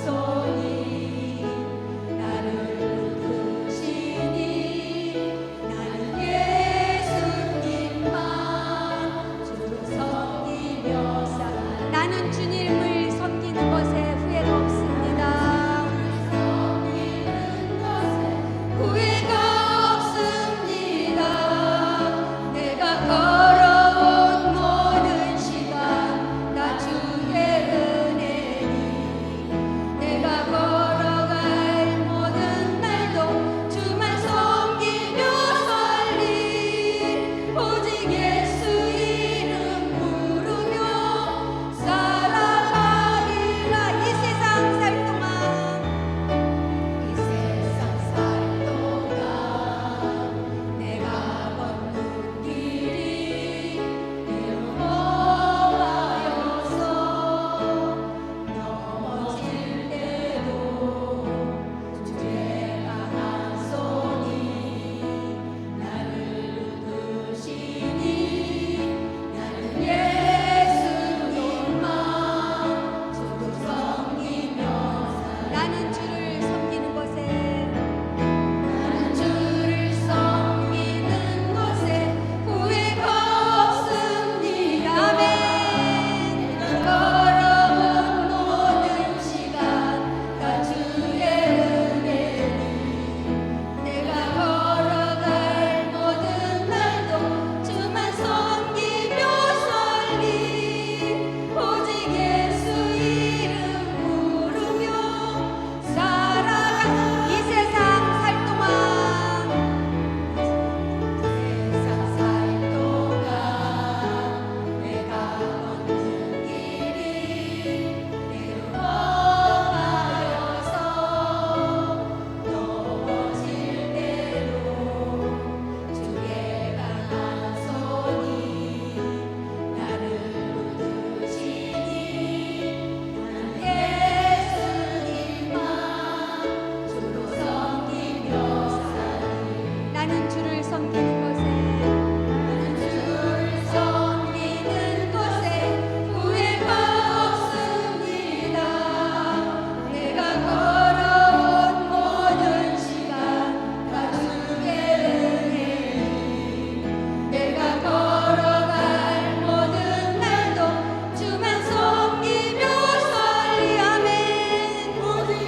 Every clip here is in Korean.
손이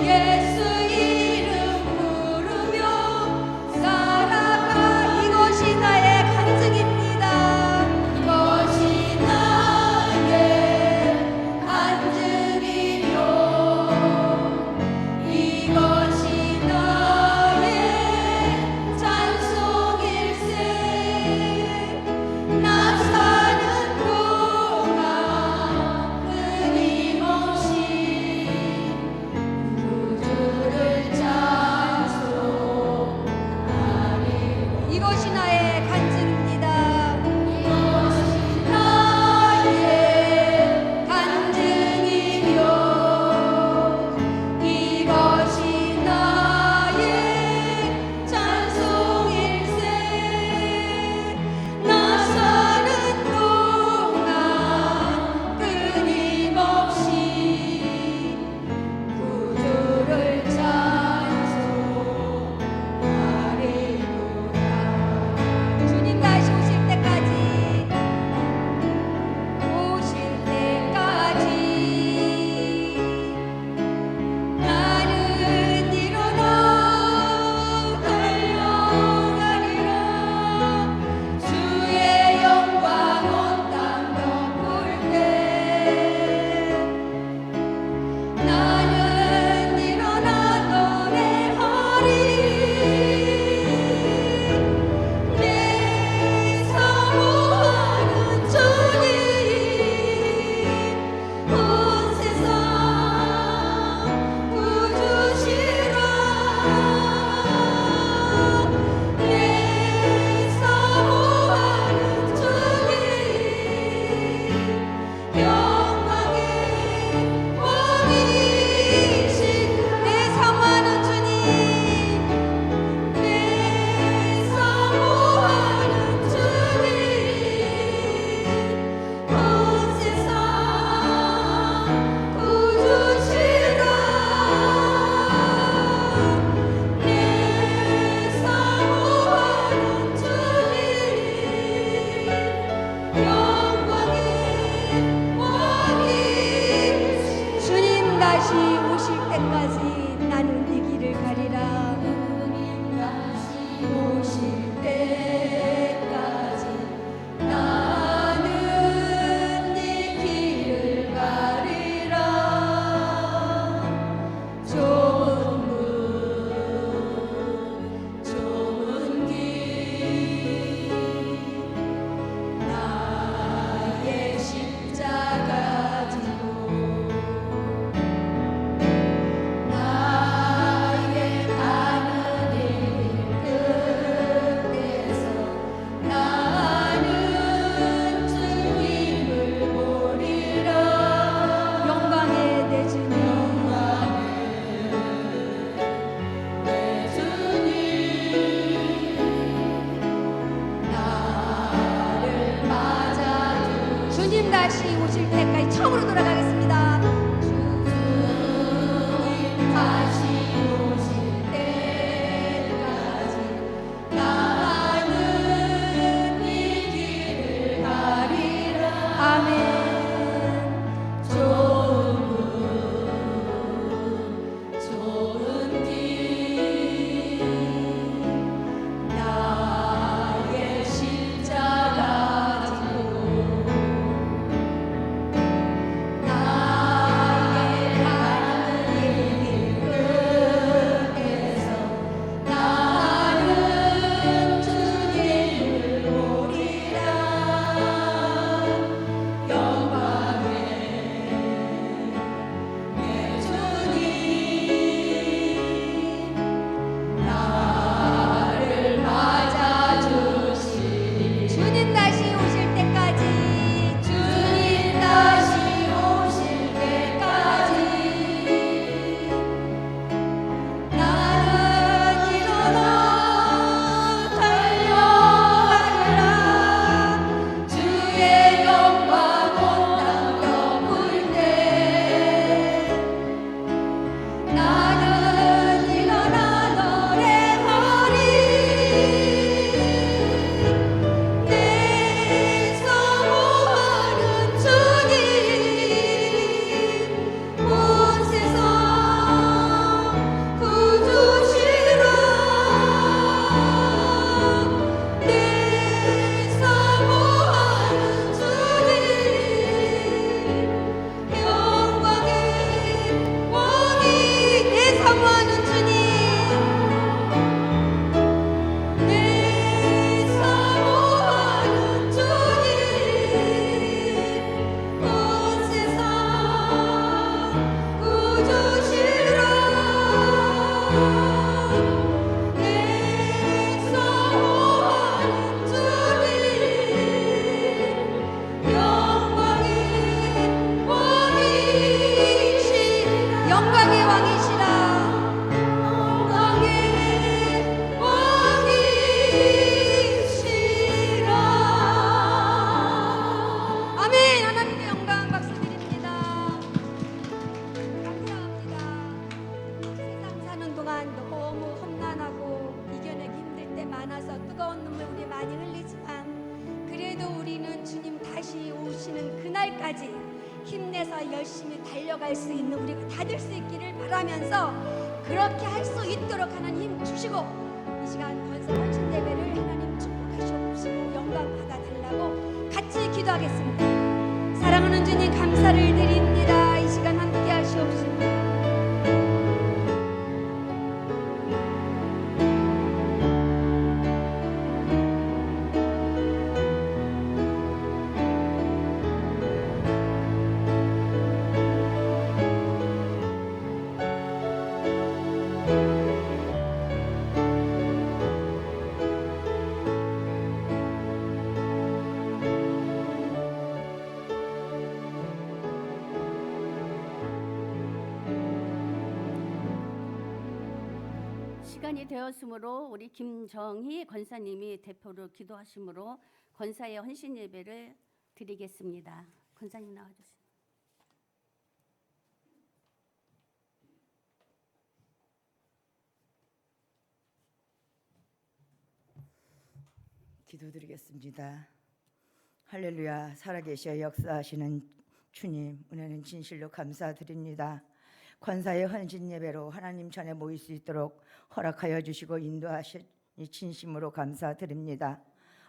예수 이름 부르며 살아가. 이것이 나의 간증입니다. 이것이 나의 간증이며 이것이 나의 찬송일세. 나 사는 동안 끊임없이 부족한 동안 너무 험난하고 이겨내기 힘들 때 많아서 뜨거운 눈물 우리 많이 흘리지만 그래도 우리는 주님 다시 오시는 그날까지 힘내서 열심히 달려갈 수 있는 우리가 다 될 수 있기를 바라면서 그렇게 할 수 있도록 하나님 힘 주시고 이 시간 권세 헌신 예배를 하나님 축복하시옵시고 영광 받아달라고 같이 기도하겠습니다. 사랑하는 주님 감사를 드립니다. 이 시간 함께 하시옵시고 시간이 되었으므로 우리 김정희 권사님이 대표로 기도하심으로 권사의 헌신 예배를 드리겠습니다. 권사님 나와주세요. 기도드리겠습니다. 할렐루야. 살아계셔 역사하시는 주님 은혜는 진실로 감사드립니다. 권사의 헌신 예배로 하나님 전에 모일 수 있도록 허락하여 주시고 인도하시니 진심으로 감사드립니다.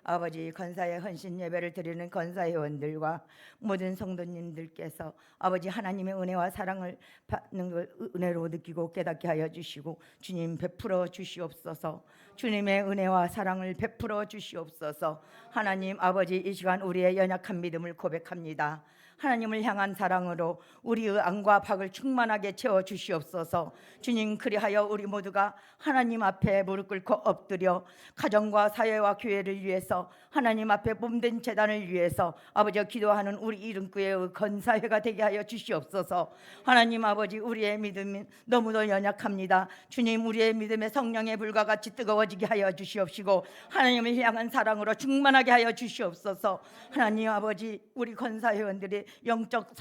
아버지 권사의 헌신 예배를 드리는 권사회원들과 모든 성도님들께서 아버지 하나님의 은혜와 사랑을 받는 걸 은혜로 느끼고 깨닫게 하여 주시고 주님 베풀어 주시옵소서. 주님의 은혜와 사랑을 베풀어 주시옵소서. 하나님 아버지 이 시간 우리의 연약한 믿음을 고백합니다. 하나님을 향한 사랑으로 우리의 안과 박을 충만하게 채워 주시옵소서. 주님 그리하여 우리 모두가 하나님 앞에 무릎 꿇고 엎드려 가정과 사회와 교회를 위해서 하나님 앞에 몸된 제단을 위해서 아버지 기도하는 우리 이름교회의 건사회가 되게 하여 주시옵소서. 하나님 아버지 우리의 믿음이 너무도 연약합니다. 주님 우리의 믿음의 성령의 불과 같이 뜨거워지게 하여 주시옵시고 하나님을 향한 사랑으로 충만하게 하여 주시옵소서. 하나님 아버지 우리 건사회원들의 영적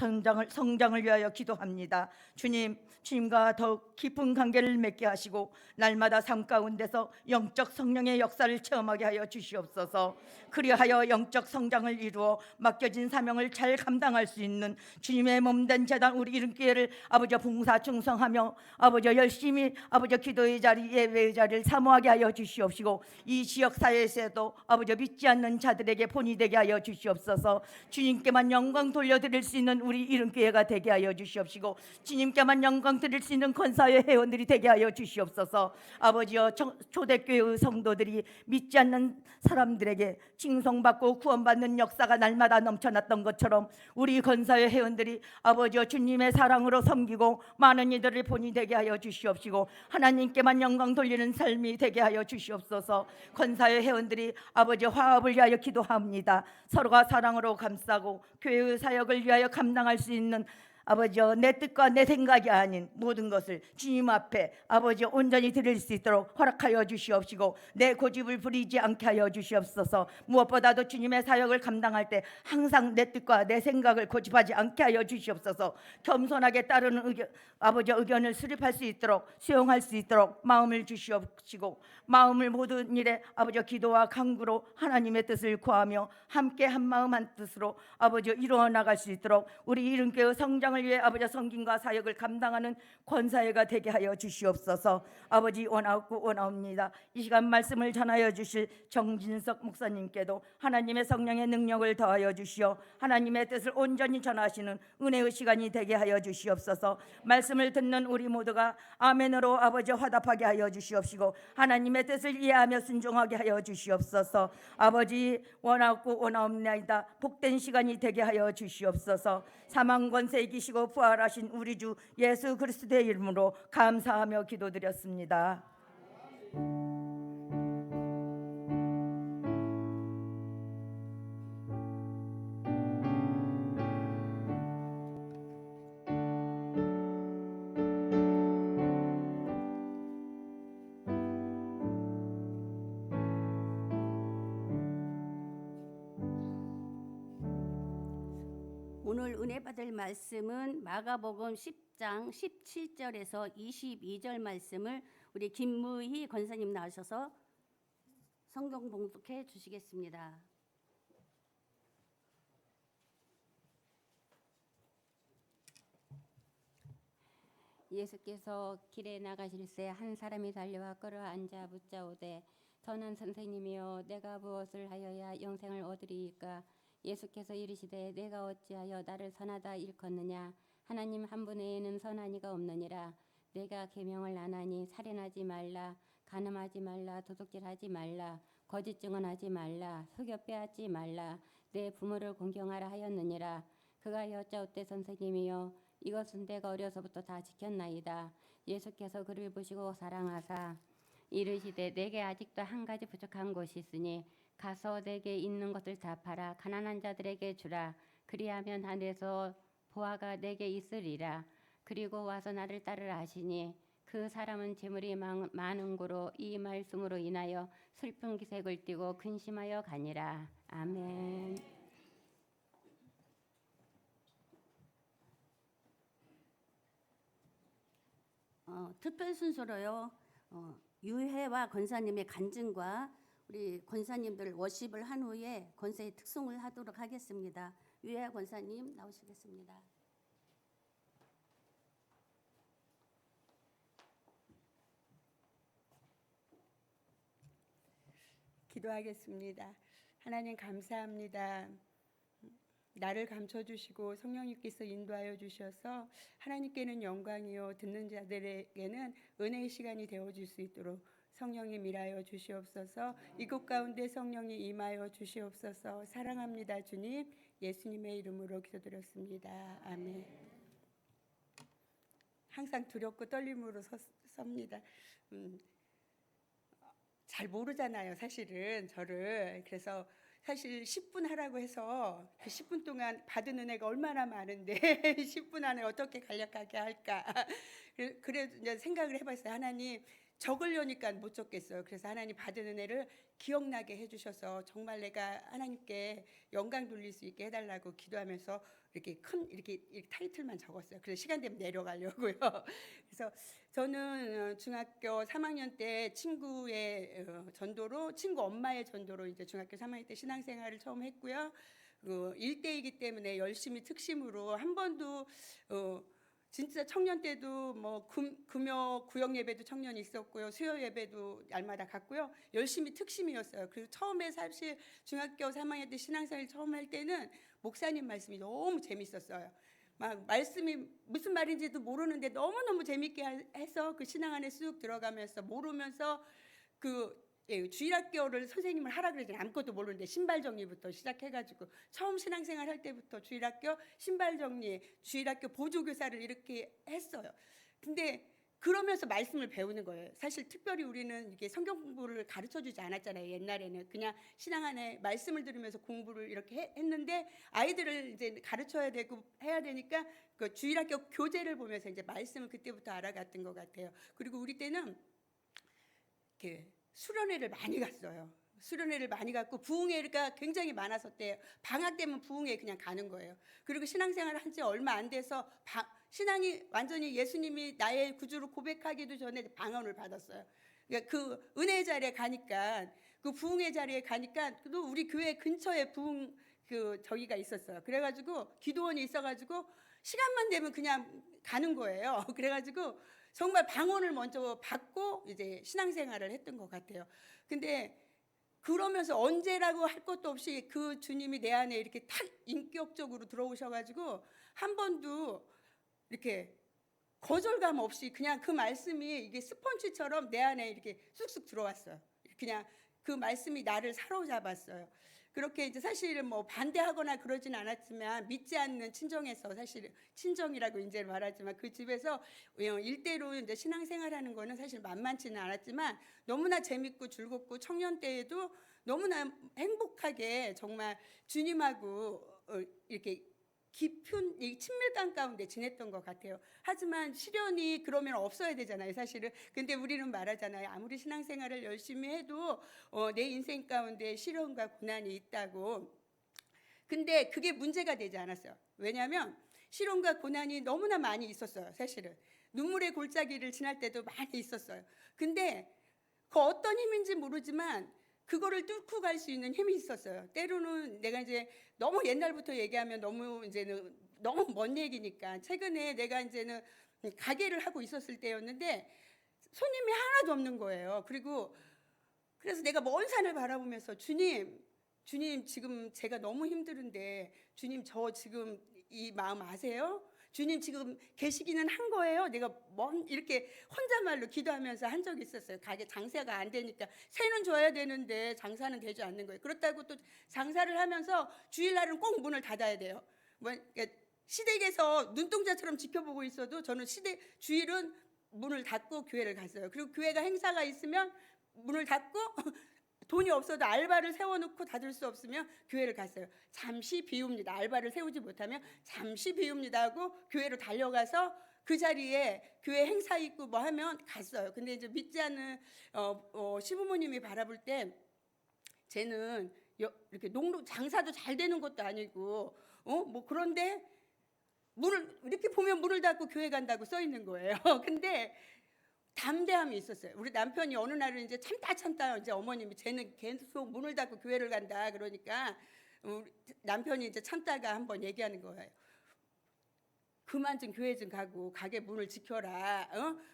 성장을 위하여 기도합니다. 주님과 더 깊은 관계를 맺게 하시고 날마다 삶 가운데서 영적 성령의 역사를 체험하게 하여 주시옵소서. 그리하여 영적 성장을 이루어 맡겨진 사명을 잘 감당할 수 있는 주님의 몸된 제단 우리 이름교회를 아버지 봉사 충성하며 아버지 열심히 아버지 기도의 자리 예배의 자리를 사모하게 하여 주시옵시고 이 지역 사회에서도 아버지 믿지 않는 자들에게 본이 되게 하여 주시옵소서. 주님께만 영광 돌려드릴 수 있는 우리 이름교회가 되게 하여 주시옵시고 주님께만 영광 드릴 수 있는 권사회 회원들이 되게 하여 주시옵소서. 아버지여 초대교회의 성도들이 믿지 않는 사람들에게 칭송받고 구원받는 역사가 날마다 넘쳐났던 것처럼 우리 권사회 회원들이 아버지여 주님의 사랑으로 섬기고 많은 이들을 본이 되게 하여 주시옵시고 하나님께만 영광 돌리는 삶이 되게 하여 주시옵소서. 권사회 회원들이 아버지 화합을 위하여 기도합니다. 서로가 사랑으로 감싸고 교회의 사역을 위하여 감당할 수 있는 아버지여 내 뜻과 내 생각이 아닌 모든 것을 주님 앞에 아버지 온전히 드릴 수 있도록 허락하여 주시옵시고 내 고집을 부리지 않게 하여 주시옵소서. 무엇보다도 주님의 사역을 감당할 때 항상 내 뜻과 내 생각을 고집하지 않게 하여 주시옵소서. 겸손하게 따르는 아버지 의견을 수립할 수 있도록 수용할 수 있도록 마음을 주시옵시고 마음을 모든 일에 아버지 기도와 간구로 하나님의 뜻을 구하며 함께 한 마음 한 뜻으로 아버지 이루어 나갈 수 있도록 우리 이름교회 성장을 위해 아버지 성김과 사역을 감당하는 권사회가 되게 하여 주시옵소서. 아버지 원하옵니다. 이 시간 말씀을 전하여 주실 정진석 목사님께도 하나님의 성령의 능력을 더하여 주시어 하나님의 뜻을 온전히 전하시는 은혜의 시간이 되게 하여 주시옵소서. 말씀을 듣는 우리 모두가 아멘으로 아버지 화답하게 하여 주시옵시고 하나님의 뜻을 이해하며 순종하게 하여 주시옵소서. 아버지 원하옵나이다. 복된 시간이 되게 하여 주시옵소서. 사망 권세 이기시고 부활하신 우리 주 예수 그리스도의 이름으로 감사하며 기도드렸습니다. 오늘 은혜 받을 말씀은 마가복음 10장 17절에서 22절 말씀을 우리 김무희 권사님 나오셔서 성경 봉독해 주시겠습니다. 예수께서 길에 나가실새 한 사람이 달려와 끌어앉아 묻자오되 선한 선생님이여 내가 무엇을 하여야 영생을 얻으리이까? 예수께서 이르시되 내가 어찌하여 나를 선하다 일컫느냐? 하나님 한 분 외에는 선한 이가 없느니라. 내가 계명을 안 하니 살인하지 말라, 간음하지 말라, 도둑질하지 말라, 거짓 증언하지 말라, 속여 빼앗지 말라, 내 부모를 공경하라 하였느니라. 그가 여짜오되 선생님이여 이것은 내가 어려서부터 다 지켰나이다. 예수께서 그를 보시고 사랑하사 이르시되 내게 아직도 한 가지 부족한 것이 있으니 가서 내게 있는 것을 다 팔아 가난한 자들에게 주라. 그리하면 하늘에서 보화가 내게 있으리라. 그리고 와서 나를 따르라 하시니 그 사람은 재물이 많은 고로 이 말씀으로 인하여 슬픈 기색을 띠고 근심하여 가니라. 아멘. 특별 순서로요. 유혜와 권사님의 간증과 우리 권사님들 워십을 한 후에 권사의 특송을 하도록 하겠습니다. 유혜 권사님 나오시겠습니다. 기도하겠습니다. 하나님 감사합니다. 나를 감춰주시고 성령님께서 인도하여 주셔서 하나님께는 영광이요 듣는 자들에게는 은혜의 시간이 되어줄 수 있도록 성령님 일하여 주시옵소서. 이곳 가운데 성령이 임하여 주시옵소서. 사랑합니다 주님. 예수님의 이름으로 기도드렸습니다. 아멘. 항상 두렵고 떨림으로 섭니다. 잘 모르잖아요 사실은 저를. 그래서 사실 10분 하라고 해서 그 10분 동안 받은 은혜가 얼마나 많은데 10분 안에 어떻게 간략하게 할까. 그래도 이제 생각을 해봤어요. 하나님 적으려니까 못 적겠어요. 그래서 하나님 받은 은혜를 기억나게 해주셔서 정말 내가 하나님께 영광 돌릴 수 있게 해달라고 기도하면서 이렇게 타이틀만 적었어요. 그래서 시간 되면 내려가려고요. 그래서 저는 중학교 3학년 때 친구의 전도로, 친구 엄마의 전도로 이제 중학교 3학년 때 신앙생활을 처음 했고요. 일대이기 때문에 열심히 특심으로 한 번도 진짜 청년 때도 뭐 금요 구역 예배도 청년이 있었고요. 수요 예배도 날마다 갔고요. 열심히 특심이었어요. 그래서 처음에 사실 중학교 3학년 때 신앙생활 처음 할 때는 목사님 말씀이 너무 재밌었어요. 막 말씀이 무슨 말인지도 모르는데 너무너무 재밌게 해서 그 신앙 안에 쑥 들어가면서 모르면서 주일학교를 선생님을 하라 그러더니 아무것도 모르는데 신발 정리부터 시작해가지고 처음 신앙생활 할 때부터 주일학교 신발 정리, 주일학교 보조교사를 이렇게 했어요. 근데 그러면서 말씀을 배우는 거예요. 사실 특별히 우리는 이게 성경 공부를 가르쳐주지 않았잖아요. 옛날에는 그냥 신앙 안에 말씀을 들으면서 공부를 이렇게 했는데 아이들을 이제 가르쳐야 되고 해야 되니까 그 주일학교 교재를 보면서 이제 말씀을 그때부터 알아갔던 것 같아요. 그리고 우리 때는 이렇게 수련회를 많이 갔어요. 수련회를 많이 갔고 부흥회가 굉장히 많았었대요. 방학 되면 부흥회 그냥 가는 거예요. 그리고 신앙생활을 한 지 얼마 안 돼서 신앙이 완전히 예수님이 나의 구주로 고백하기도 전에 방언을 받았어요. 그러니까 그 은혜의 자리에 가니까, 그 부흥회 자리에 가니까 또 우리 교회 근처에 부흥 저기가 있었어요. 그래가지고 기도원이 있어가지고 시간만 되면 그냥 가는 거예요. 그래가지고 정말 방언을 먼저 받고 이제 신앙생활을 했던 것 같아요. 근데 그러면서 언제라고 할 것도 없이 그 주님이 내 안에 이렇게 탁 인격적으로 들어오셔가지고 한 번도 이렇게 거절감 없이 그냥 그 말씀이 이게 스펀지처럼 내 안에 이렇게 쑥쑥 들어왔어요. 그냥 그 말씀이 나를 사로잡았어요. 그렇게 이제 사실은 뭐 반대하거나 그러진 않았지만 믿지 않는 친정에서, 사실 친정이라고 이제 말하지만 그 집에서 일대로 이제 신앙생활하는 거는 사실 만만치는 않았지만 너무나 재밌고 즐겁고 청년 때에도 너무나 행복하게 정말 주님하고 이렇게 깊은 이 친밀감 가운데 지냈던 것 같아요. 하지만 시련이 그러면 없어야 되잖아요, 사실은. 근데 우리는 말하잖아요. 아무리 신앙생활을 열심히 해도 내 인생 가운데 시련과 고난이 있다고. 근데 그게 문제가 되지 않았어요. 왜냐하면 시련과 고난이 너무나 많이 있었어요. 사실은 눈물의 골짜기를 지날 때도 많이 있었어요. 근데 그 어떤 힘인지 모르지만 그거를 뚫고 갈 수 있는 힘이 있었어요. 때로는 내가 이제 너무 옛날부터 얘기하면 너무 이제는 너무 먼 얘기니까 최근에 내가 이제는 가게를 하고 있었을 때였는데 손님이 하나도 없는 거예요. 그래서 내가 먼 산을 바라보면서 주님 지금 제가 너무 힘들은데 주님 저 지금 이 마음 아세요? 주님 지금 계시기는 한 거예요. 내가 이렇게 혼잣말로 기도하면서 한 적이 있었어요. 가게 장사가 안 되니까 새는 줘야 되는데 장사는 되지 않는 거예요. 그렇다고 또 장사를 하면서 주일날은 꼭 문을 닫아야 돼요. 그러니까 시댁에서 눈동자처럼 지켜보고 있어도 저는 주일은 문을 닫고 교회를 갔어요. 그리고 교회가 행사가 있으면 문을 닫고 돈이 없어도 알바를 세워놓고 닫을 수 없으면 교회를 갔어요. 잠시 비웁니다. 알바를 세우지 못하면 잠시 비웁니다 하고 교회로 달려가서 그 자리에 교회 행사 있고 뭐 하면 갔어요. 근데 이제 믿지 않는 시부모님이 바라볼 때 쟤는 이렇게 장사도 잘 되는 것도 아니고 뭐 그런데 문을 이렇게 보면 문을 닫고 교회 간다고 써 있는 거예요. 근데 담대함이 있었어요. 우리 남편이 어느 날은 이제 참다 이제 어머님이 쟤는 계속 문을 닫고 교회를 간다 그러니까 우리 남편이 이제 참다가 한번 얘기하는 거예요. 그만 좀 교회 좀 가고 가게 문을 지켜라.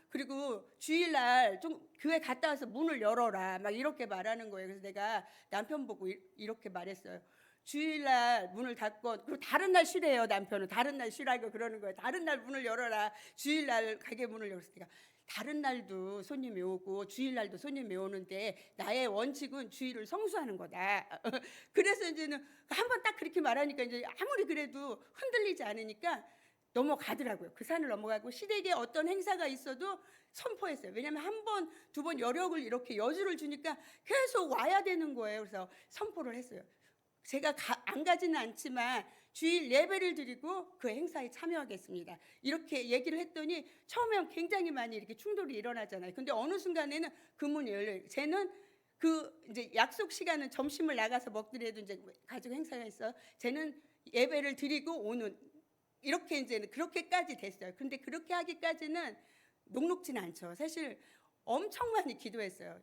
그리고 주일날 좀 교회 갔다 와서 문을 열어라. 막 이렇게 말하는 거예요. 그래서 내가 남편 보고 이렇게 말했어요. 주일날 문을 닫고 그리고 다른 날 쉬래요. 남편은 다른 날 쉬라고 그러는 거예요. 다른 날 문을 열어라. 주일날 가게 문을 열었을 때가 다른 날도 손님이 오고 주일날도 손님이 오는데 나의 원칙은 주일을 성수하는 거다. 그래서 이제는 한번 딱 그렇게 말하니까 이제 아무리 그래도 흔들리지 않으니까 넘어가더라고요. 그 산을 넘어가고 시댁에 어떤 행사가 있어도 선포했어요. 왜냐하면 한 번, 두 번 여력을 이렇게 여주를 주니까 계속 와야 되는 거예요. 그래서 선포를 했어요. 제가 안 가지는 않지만 주일 예배를 드리고 그 행사에 참여하겠습니다. 이렇게 얘기를 했더니 처음엔 굉장히 많이 이렇게 충돌이 일어나잖아요. 근데 어느 순간에는 그 문이 열려요. 쟤는 그 이제 약속 시간은 점심을 나가서 먹더라도 이제 가족 행사가 있어요. 쟤는 예배를 드리고 오는 이렇게 이제는 그렇게까지 됐어요. 근데 그렇게 하기까지는 녹록지는 않죠. 사실 엄청 많이 기도했어요.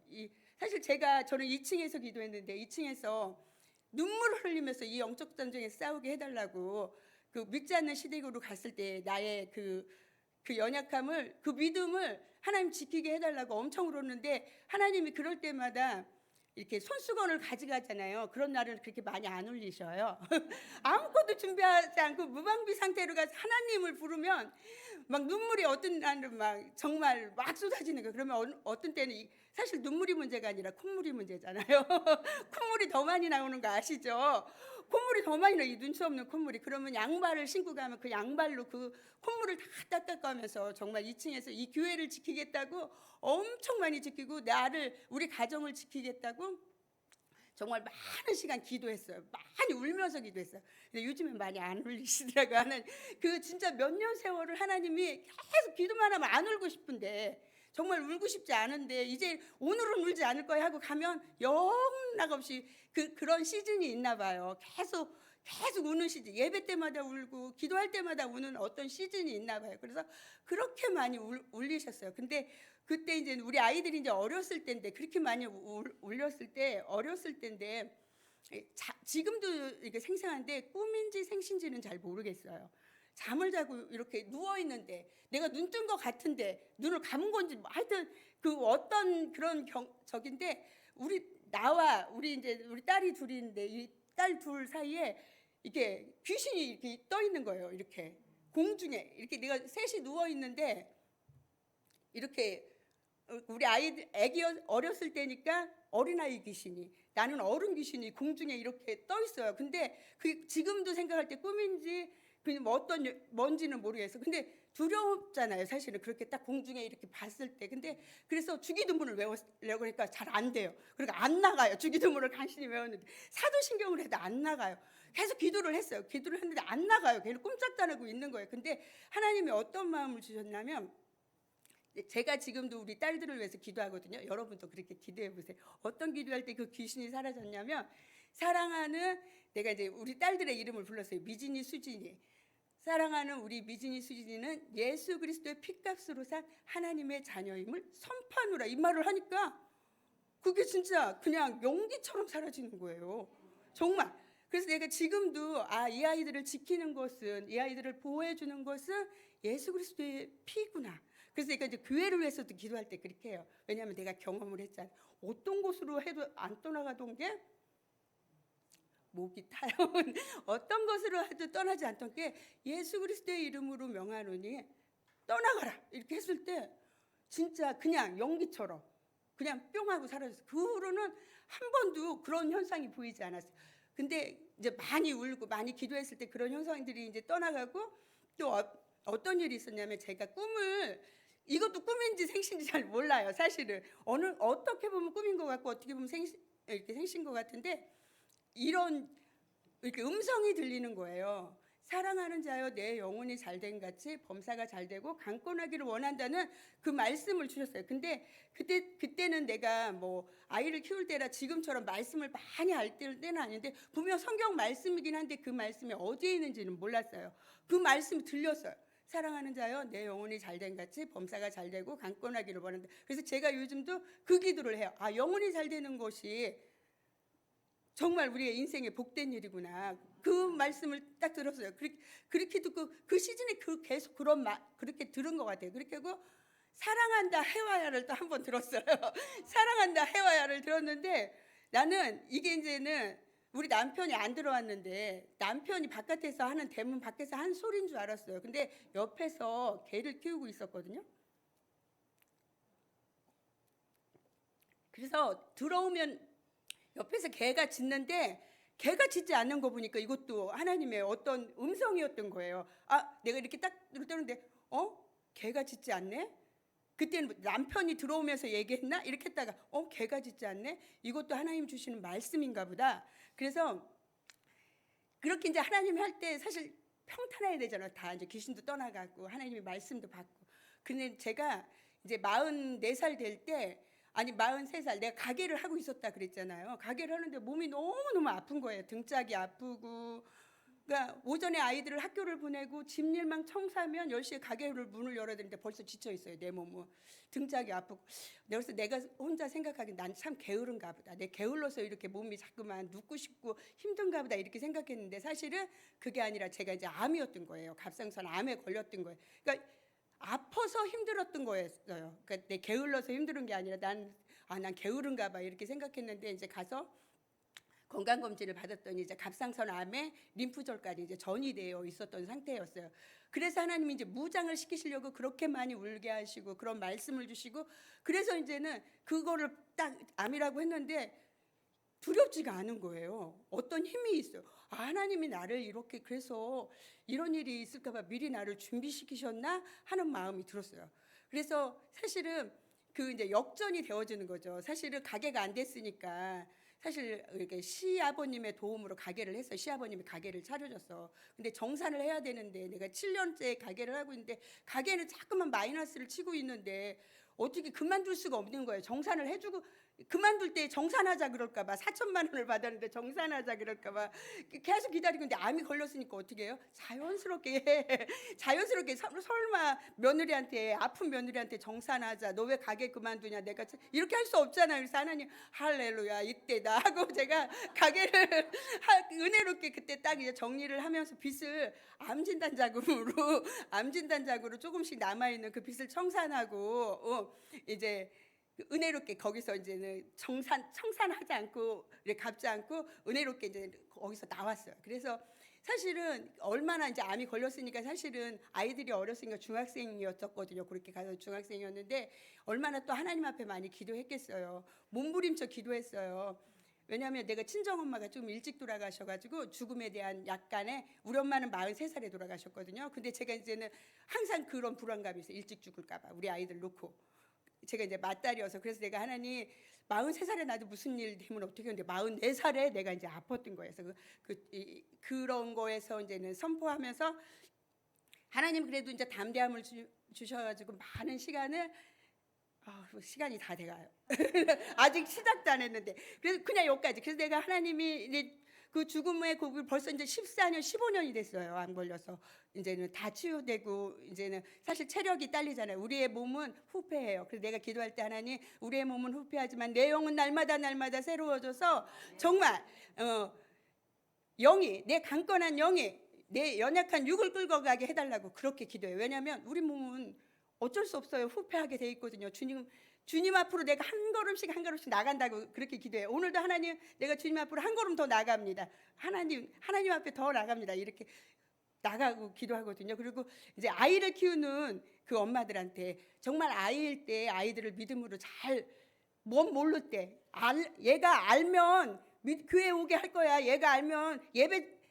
사실 저는 2층에서 기도했는데 2층에서 눈물을 흘리면서 이 영적 전쟁에 싸우게 해달라고 그 믿지 않는 시댁으로 갔을 때 나의 그 연약함을 그 믿음을 하나님 지키게 해달라고 엄청 울었는데 하나님이 그럴 때마다 이렇게 손수건을 가져가잖아요. 그런 날은 그렇게 많이 안 울리셔요. 아무것도 준비하지 않고 무방비 상태로 가서 하나님을 부르면 막 눈물이 어떤 날은 막 정말 막 쏟아지는 거예요. 그러면 어떤 때는 사실 눈물이 문제가 아니라 콧물이 문제잖아요. 콧물이 더 많이 나오는 거 아시죠? 콧물이 더 많이 나요. 이 눈치 없는 콧물이. 그러면 양발을 신고 가면 그 양발로 그 콧물을 다 닦아가면서 정말 2층에서 이 교회를 지키겠다고 엄청 많이 지키고 우리 가정을 지키겠다고 정말 많은 시간 기도했어요. 많이 울면서 기도했어요. 근데 요즘엔 많이 안 울리시더라고요. 하나님, 진짜 몇 년 세월을 하나님이 계속 기도만 하면 안 울고 싶은데 정말 울고 싶지 않은데 이제 오늘은 울지 않을 거야 하고 가면 영락없이 그런 시즌이 있나 봐요. 계속 우는 시즌. 예배 때마다 울고 기도할 때마다 우는 어떤 시즌이 있나 봐요. 그래서 그렇게 많이 울리셨어요. 근데 그때 이제 우리 아이들이 이제 어렸을 때인데 그렇게 많이 울렸을 때 어렸을 때인데 지금도 이게 생생한데 꿈인지 생신지는 잘 모르겠어요. 잠을 자고 이렇게 누워 있는데 내가 눈 뜬 것 같은데 눈을 감은 건지 하여튼 그 어떤 그런 적인데 나와 우리 딸이 둘인데 이 딸 둘 사이에 이게 귀신이 이렇게 떠 있는 거예요. 이렇게 공중에 이렇게 내가 셋이 누워 있는데 이렇게 우리 애기 어렸을 때니까 어린아이 귀신이 나는 어른 귀신이 공중에 이렇게 떠 있어요. 근데 지금도 생각할 때 꿈인지 뭐 뭔지는 모르겠어. 근데 두렵잖아요. 사실은 그렇게 딱 공중에 이렇게 봤을 때. 근데 그래서 주기도문을 외우려고 하니까 잘 안 돼요. 그러니까 안 나가요. 주기도문을 간신히 외웠는데 사도신경을 해도 안 나가요. 계속 기도를 했어요. 기도를 했는데 안 나가요. 걔는 꼼짝도 안 하고 있는 거예요. 근데 하나님이 어떤 마음을 주셨냐면 제가 지금도 우리 딸들을 위해서 기도하거든요. 여러분도 그렇게 기도해 보세요. 어떤 기도할 때 그 귀신이 사라졌냐면 사랑하는 내가 이제 우리 딸들의 이름을 불렀어요. 미진이, 수진이. 사랑하는 우리 미진이 수진이는 예수 그리스도의 피값으로 산 하나님의 자녀임을 선포하노라 이 말을 하니까 그게 진짜 그냥 연기처럼 사라지는 거예요. 정말. 그래서 내가 지금도 이 아이들을 지키는 것은, 이 아이들을 보호해 주는 것은 예수 그리스도의 피구나. 그래서 내가 이제 교회를 위해서도 기도할 때 그렇게 해요. 왜냐하면 내가 경험을 했잖아. 어떤 곳으로 해도 안 떠나가던 게 목이 타요. 어떤 것으로 해도 떠나지 않던 게 예수 그리스도의 이름으로 명하노니 떠나가라 이렇게 했을 때 진짜 그냥 연기처럼 그냥 뿅 하고 사라졌어요. 그 후로는 한 번도 그런 현상이 보이지 않았어요. 근데 이제 많이 울고 많이 기도했을 때 그런 현상들이 이제 떠나가고 또 어떤 일이 있었냐면 제가 꿈을, 이것도 꿈인지 생신인지 잘 몰라요. 사실은 어떻게 보면 꿈인 것 같고 어떻게 보면 이렇게 생신 것 같은데 이런 이렇게 음성이 들리는 거예요. 사랑하는 자여 내 영혼이 잘된 같이 범사가 잘되고 강권하기를 원한다는 그 말씀을 주셨어요. 근데 그때는 내가 뭐 아이를 키울 때라 지금처럼 말씀을 많이 알 때는 아닌데 분명 성경 말씀이긴 한데 그 말씀이 어디에 있는지는 몰랐어요. 그 말씀이 들렸어요. 사랑하는 자여 내 영혼이 잘된 같이 범사가 잘되고 강권하기를 원한다. 그래서 제가 요즘도 그 기도를 해요. 영혼이 잘되는 것이 정말 우리의 인생에 복된 일이구나. 그 말씀을 딱 들었어요. 그렇게 듣고 그 시즌에 계속 그렇게 들은 것 같아요. 그렇게 하고 사랑한다 해와야를 또 한 번 들었어요. 사랑한다 해와야를 들었는데 나는 이게 이제는 우리 남편이 안 들어왔는데 남편이 바깥에서 하는 대문 밖에서 한 소리인 줄 알았어요. 근데 옆에서 개를 키우고 있었거든요. 그래서 들어오면 옆에서 개가 짖는데 개가 짖지 않는 거 보니까 이것도 하나님의 어떤 음성이었던 거예요. 내가 이렇게 딱 들었는데 개가 짖지 않네? 그때는 남편이 들어오면서 얘기했나? 이렇게 했다가 개가 짖지 않네? 이것도 하나님 주시는 말씀인가 보다. 그래서 그렇게 이제 하나님 할 때 사실 평탄해야 되잖아요. 다 이제 귀신도 떠나가고 하나님의 말씀도 받고. 근데 제가 이제 44살 될 때 43살 내가 가게를 하고 있었다 그랬잖아요. 가게를 하는데 몸이 너무너무 아픈 거예요. 등짝이 아프고. 그러니까 오전에 아이들을 학교를 보내고 집일만 청소하면 10시에 가게를 문을 열어야 되는데 벌써 지쳐 있어요. 내 몸은. 등짝이 아프고. 그래서 내가 혼자 생각하기엔 난 참 게으른가 보다. 내 게을러서 이렇게 몸이 자꾸만 눕고 싶고 힘든가 보다 이렇게 생각했는데 사실은 그게 아니라 제가 이제 암이었던 거예요. 갑상선 암에 걸렸던 거예요. 그러니까 아파서 힘들었던 거였어요. 그러니까 내 게을러서 힘든 게 아니라 난 게으른가 봐 이렇게 생각했는데 이제 가서 건강검진을 받았더니 이제 갑상선 암에 림프절까지 이제 전이 되어 있었던 상태였어요. 그래서 하나님이 이제 무장을 시키시려고 그렇게 많이 울게 하시고 그런 말씀을 주시고 그래서 이제는 그거를 딱 암이라고 했는데 두렵지가 않은 거예요. 어떤 힘이 있어요. 하나님이 나를 이렇게 그래서 이런 일이 있을까 봐 미리 나를 준비시키셨나 하는 마음이 들었어요. 그래서 사실은 그 이제 역전이 되어지는 거죠. 사실은 가게가 안 됐으니까 사실 이렇게 시아버님의 도움으로 가게를 해서 시아버님이 가게를 차려줬어. 근데 정산을 해야 되는데 내가 7년째 가게를 하고 있는데 가게는 자꾸만 마이너스를 치고 있는데 어떻게 그만둘 수가 없는 거예요. 정산을 해주고 그만둘 때 정산하자 그럴까 봐 4천만 원을 받았는데 정산하자 그럴까 봐 계속 기다리고 있는데 암이 걸렸으니까 어떻게 해요? 자연스럽게 설마 며느리한테 아픈 며느리한테 정산하자 너 왜 가게 그만두냐 내가 이렇게 할 수 없잖아요. 그래서 하나님 할렐루야 이때다 하고 제가 가게를 은혜롭게 그때 딱 이제 정리를 하면서 빚을 암 진단 자금으로 조금씩 남아 있는 그 빚을 청산하고 이제 은혜롭게 거기서 이제는 청산하지 않고 이렇게 갚지 않고 은혜롭게 이제 거기서 나왔어요. 그래서 사실은 얼마나 이제 암이 걸렸으니까 사실은 아이들이 어렸으니까 중학생이었었거든요. 그렇게 가서 중학생이었는데 얼마나 또 하나님 앞에 많이 기도했겠어요. 몸부림쳐 기도했어요. 왜냐하면 내가 친정엄마가 좀 일찍 돌아가셔가지고 죽음에 대한 약간의 우리 엄마는 43살에 돌아가셨거든요. 근데 제가 이제는 항상 그런 불안감이 있어요. 일찍 죽을까 봐 우리 아이들 놓고. 제가 이제 맏딸이어서 그래서 내가 하나님 43살에 나도 무슨 일 되면 어떻게 했는데 44살에 내가 이제 아팠던 거예요. 그래서 그런 거에서 이제는 선포하면서 하나님 그래도 이제 담대함을 주셔가지고 많은 시간을 시간이 다 돼가요. 아직 시작도 안 했는데. 그래서 그냥 여기까지. 그래서 내가 하나님이 이제 그 죽음의 고비 벌써 이제 14년, 15년이 됐어요. 안 걸려서. 이제는 다 치유되고, 이제는 사실 체력이 딸리잖아요. 우리의 몸은 후패해요. 그래서 내가 기도할 때 하나님, 우리의 몸은 후패하지만 내 영은 날마다 날마다 새로워져서 정말 영이, 내 강건한 영이 내 연약한 육을 끌고 가게 해달라고 그렇게 기도해요. 왜냐하면 우리 몸은 어쩔 수 없어요. 후패하게 돼 있거든요. 주님 앞으로 내가 한 걸음씩 나간다고 그렇게 기도해요. 오늘도 하나님, 내가 주님 앞으로 한 걸음 더 나갑니다. 하나님 앞에 더 나갑니다. 이렇게 나가고 기도하거든요. 그리고 이제 아이를 키우는 그 엄마들한테 정말 아이일 때 아이들을 믿음으로 잘 모를 때 얘가 알면 교회 오게 할 거야. 얘가 알면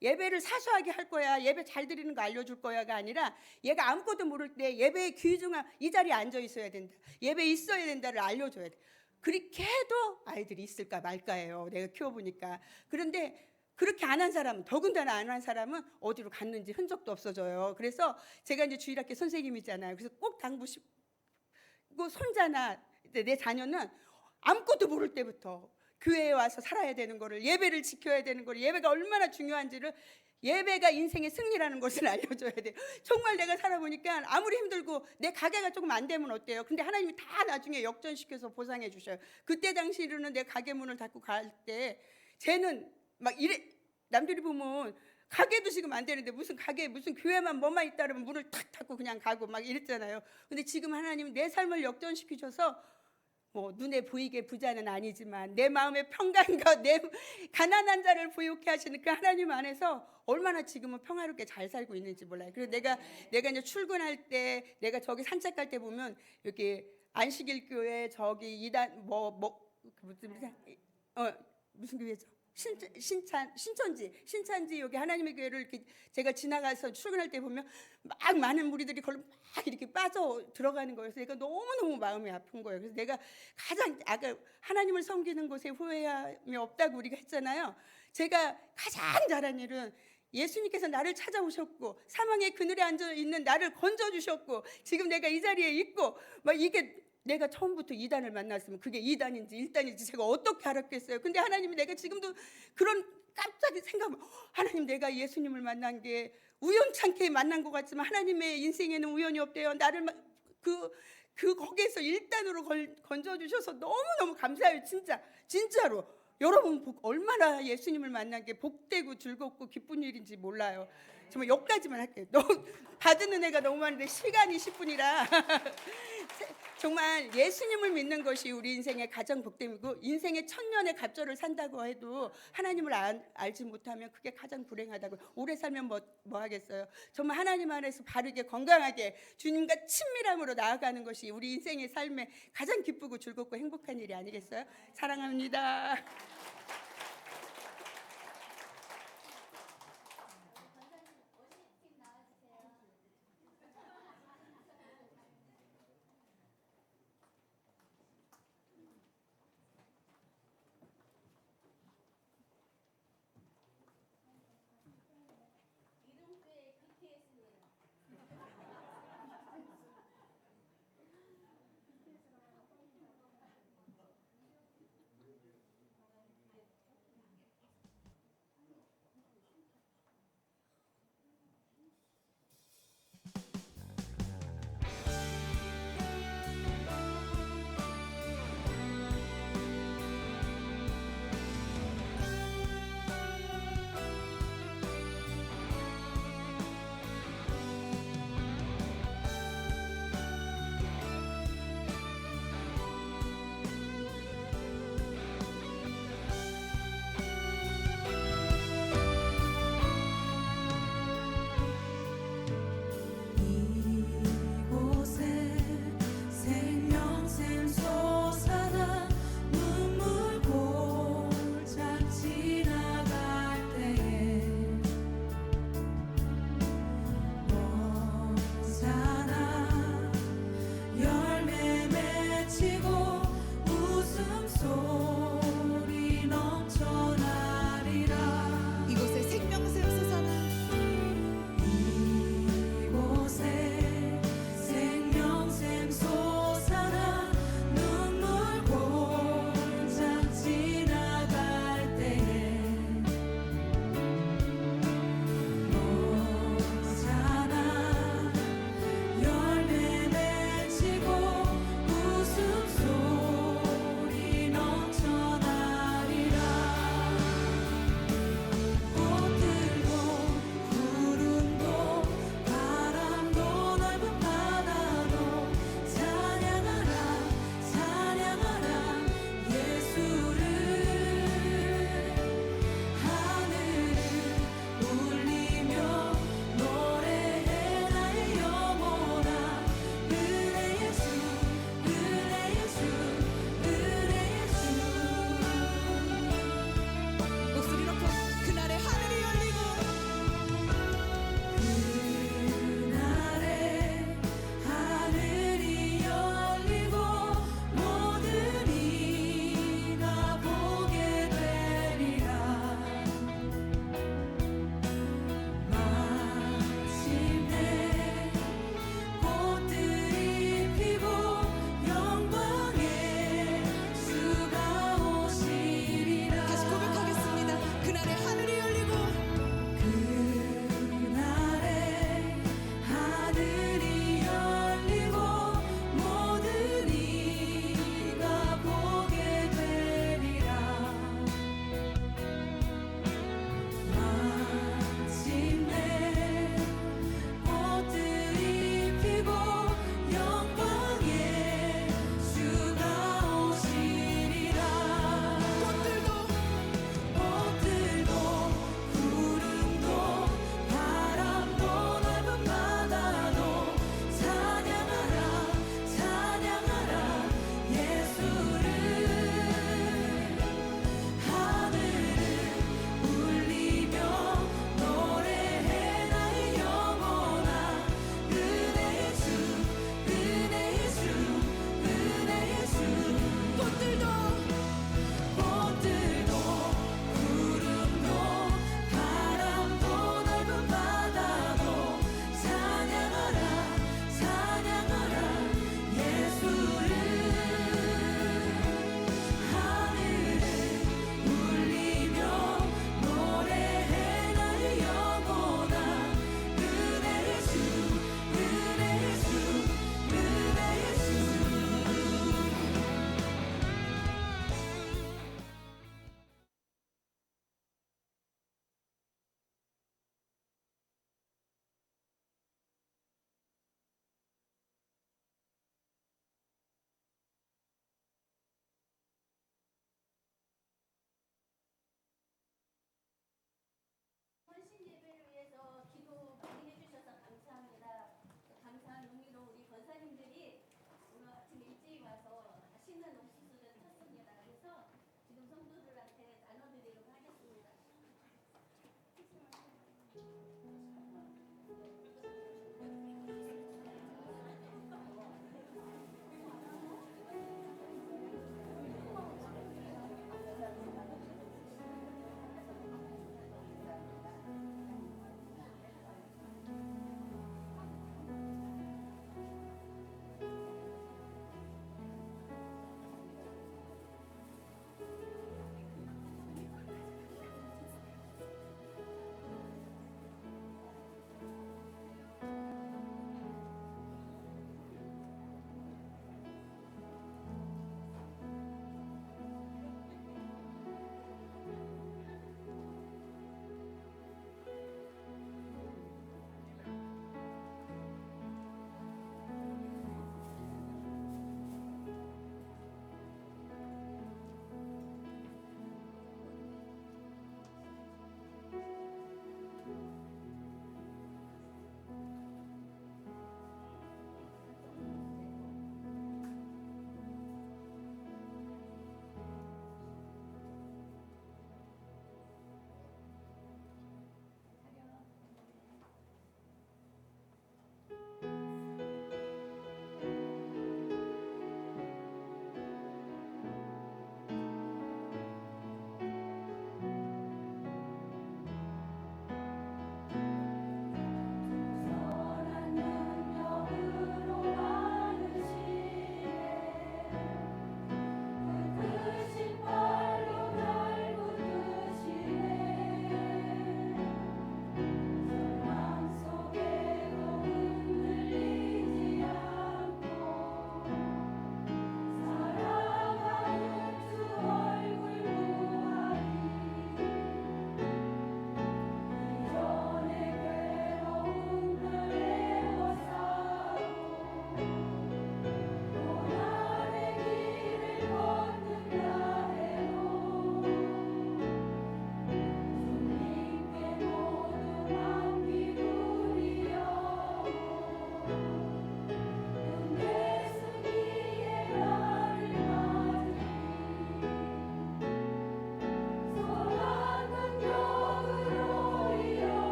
예배를 사수하게 할 거야. 예배 잘 드리는 거 알려줄 거야가 아니라 얘가 아무것도 모를 때 예배의 귀중한 이 자리에 앉아 있어야 된다. 예배에 있어야 된다를 알려줘야 돼. 그렇게 해도 아이들이 있을까 말까예요. 내가 키워보니까. 그런데 그렇게 안 한 사람은, 더군다나 안 한 사람은 어디로 갔는지 흔적도 없어져요. 그래서 제가 이제 주일학교 선생님이잖아요. 그래서 꼭 당부시고, 손자나 내 자녀는 아무것도 모를 때부터 교회에 와서 살아야 되는 거를, 예배를 지켜야 되는 거를, 예배가 얼마나 중요한지를, 예배가 인생의 승리라는 것을 알려줘야 돼요. 정말 내가 살아보니까 아무리 힘들고 내 가게가 조금 안 되면 어때요? 근데 하나님이 다 나중에 역전시켜서 보상해 주셔요. 그때 당시로는 내 가게 문을 닫고 갈 때 쟤는 막 이래, 남들이 보면 가게도 지금 안 되는데 무슨 가게, 무슨 교회만 뭐만 있다 그러면 문을 탁 닫고 그냥 가고 막 이랬잖아요. 근데 지금 하나님은 내 삶을 역전시키셔서 뭐 눈에 보이게 부자는 아니지만 내 마음의 평강과 내 가난한 자를 부유케 하시는 그 하나님 안에서 얼마나 지금은 평화롭게 잘 살고 있는지 몰라요. 그래서 내가 이제 출근할 때, 내가 저기 산책할 때 보면 여기 안식일 교회 저기 이단 무슨 교회죠? 신천지 여기 하나님의 교회를 이렇게 제가 지나가서 출근할 때 보면 막 많은 무리들이 걸로 막 이렇게 빠져 들어가는 거예요. 그래서 내가 너무너무 마음이 아픈 거예요. 그래서 내가 가장 아까 하나님을 섬기는 곳에 후회함이 없다고 우리가 했잖아요. 제가 가장 잘한 일은 예수님께서 나를 찾아오셨고 사망의 그늘에 앉아 있는 나를 건져 주셨고 지금 내가 이 자리에 있고 막 이게 내가 처음부터 이단을 만났으면 그게 이단인지 일단인지 제가 어떻게 알았겠어요. 근데 하나님이 내가 지금도 그런 깜짝이 생각하면 하나님, 내가 예수님을 만난 게 우연찮게 만난 것 같지만 하나님의 인생에는 우연이 없대요. 나를 거기에서 일단으로 건져주셔서 너무너무 감사해요. 진짜로 여러분 얼마나 예수님을 만난 게 복되고 즐겁고 기쁜 일인지 몰라요. 정말 여기까지만 할게요. 받은 은혜가 너무 많은데 시간이 10분이라 정말 예수님을 믿는 것이 우리 인생의 가장 복됨이고, 인생의 천년의 갑절을 산다고 해도 하나님을 알지 못하면 그게 가장 불행하다고. 오래 살면 뭐 하겠어요. 정말 하나님 안에서 바르게 건강하게 주님과 친밀함으로 나아가는 것이 우리 인생의 삶에 가장 기쁘고 즐겁고 행복한 일이 아니겠어요? 사랑합니다.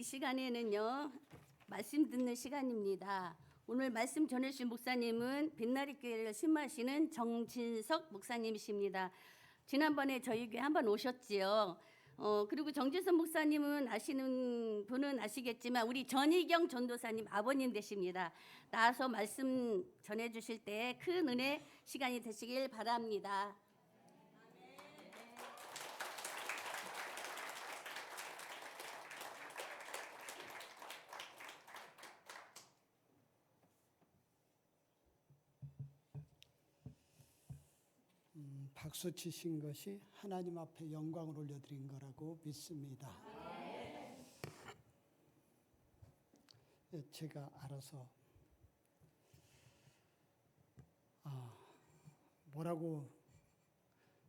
이 시간에는요 말씀 듣는 시간입니다. 오늘 말씀 전해주신 목사님은 빛나리 교회를 신마시는 정진석 목사님이십니다. 지난번에 저희 교회 한번 오셨지요. 그리고 정재선 목사님은 아시는 분은 아시겠지만 우리 전희경 전도사님 아버님 되십니다. 나와서 말씀 전해주실 때 큰 은혜 시간이 되시길 바랍니다. 박수 치신 것이 하나님 앞에 영광을 올려드린 거라고 믿습니다. 제가 알아서 뭐라고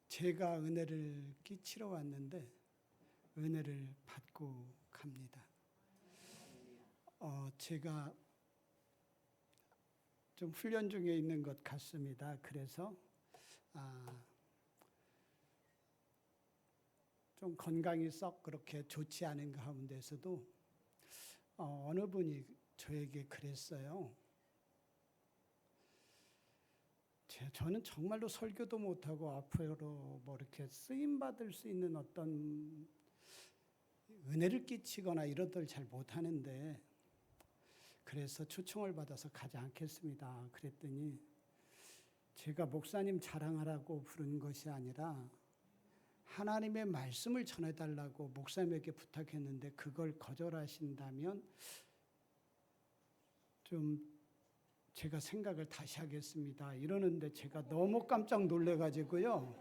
제가 은혜를 끼치러 왔는데 은혜를 받고 갑니다. 제가 좀 훈련 중에 있는 것 같습니다. 그래서 좀 건강이 썩 그렇게 좋지 않은 가운데서도 어느 분이 저에게 그랬어요. 저는 정말로 설교도 못하고 앞으로 뭐 이렇게 쓰임 받을 수 있는 어떤 은혜를 끼치거나 이런들 잘 못하는데 그래서 초청을 받아서 가지 않겠습니다. 그랬더니 제가 목사님 자랑하라고 부른 것이 아니라 하나님의 말씀을 전해달라고 목사님에게 부탁했는데 그걸 거절하신다면 좀 제가 생각을 다시 하겠습니다. 이러는데 제가 너무 깜짝 놀래가지고요.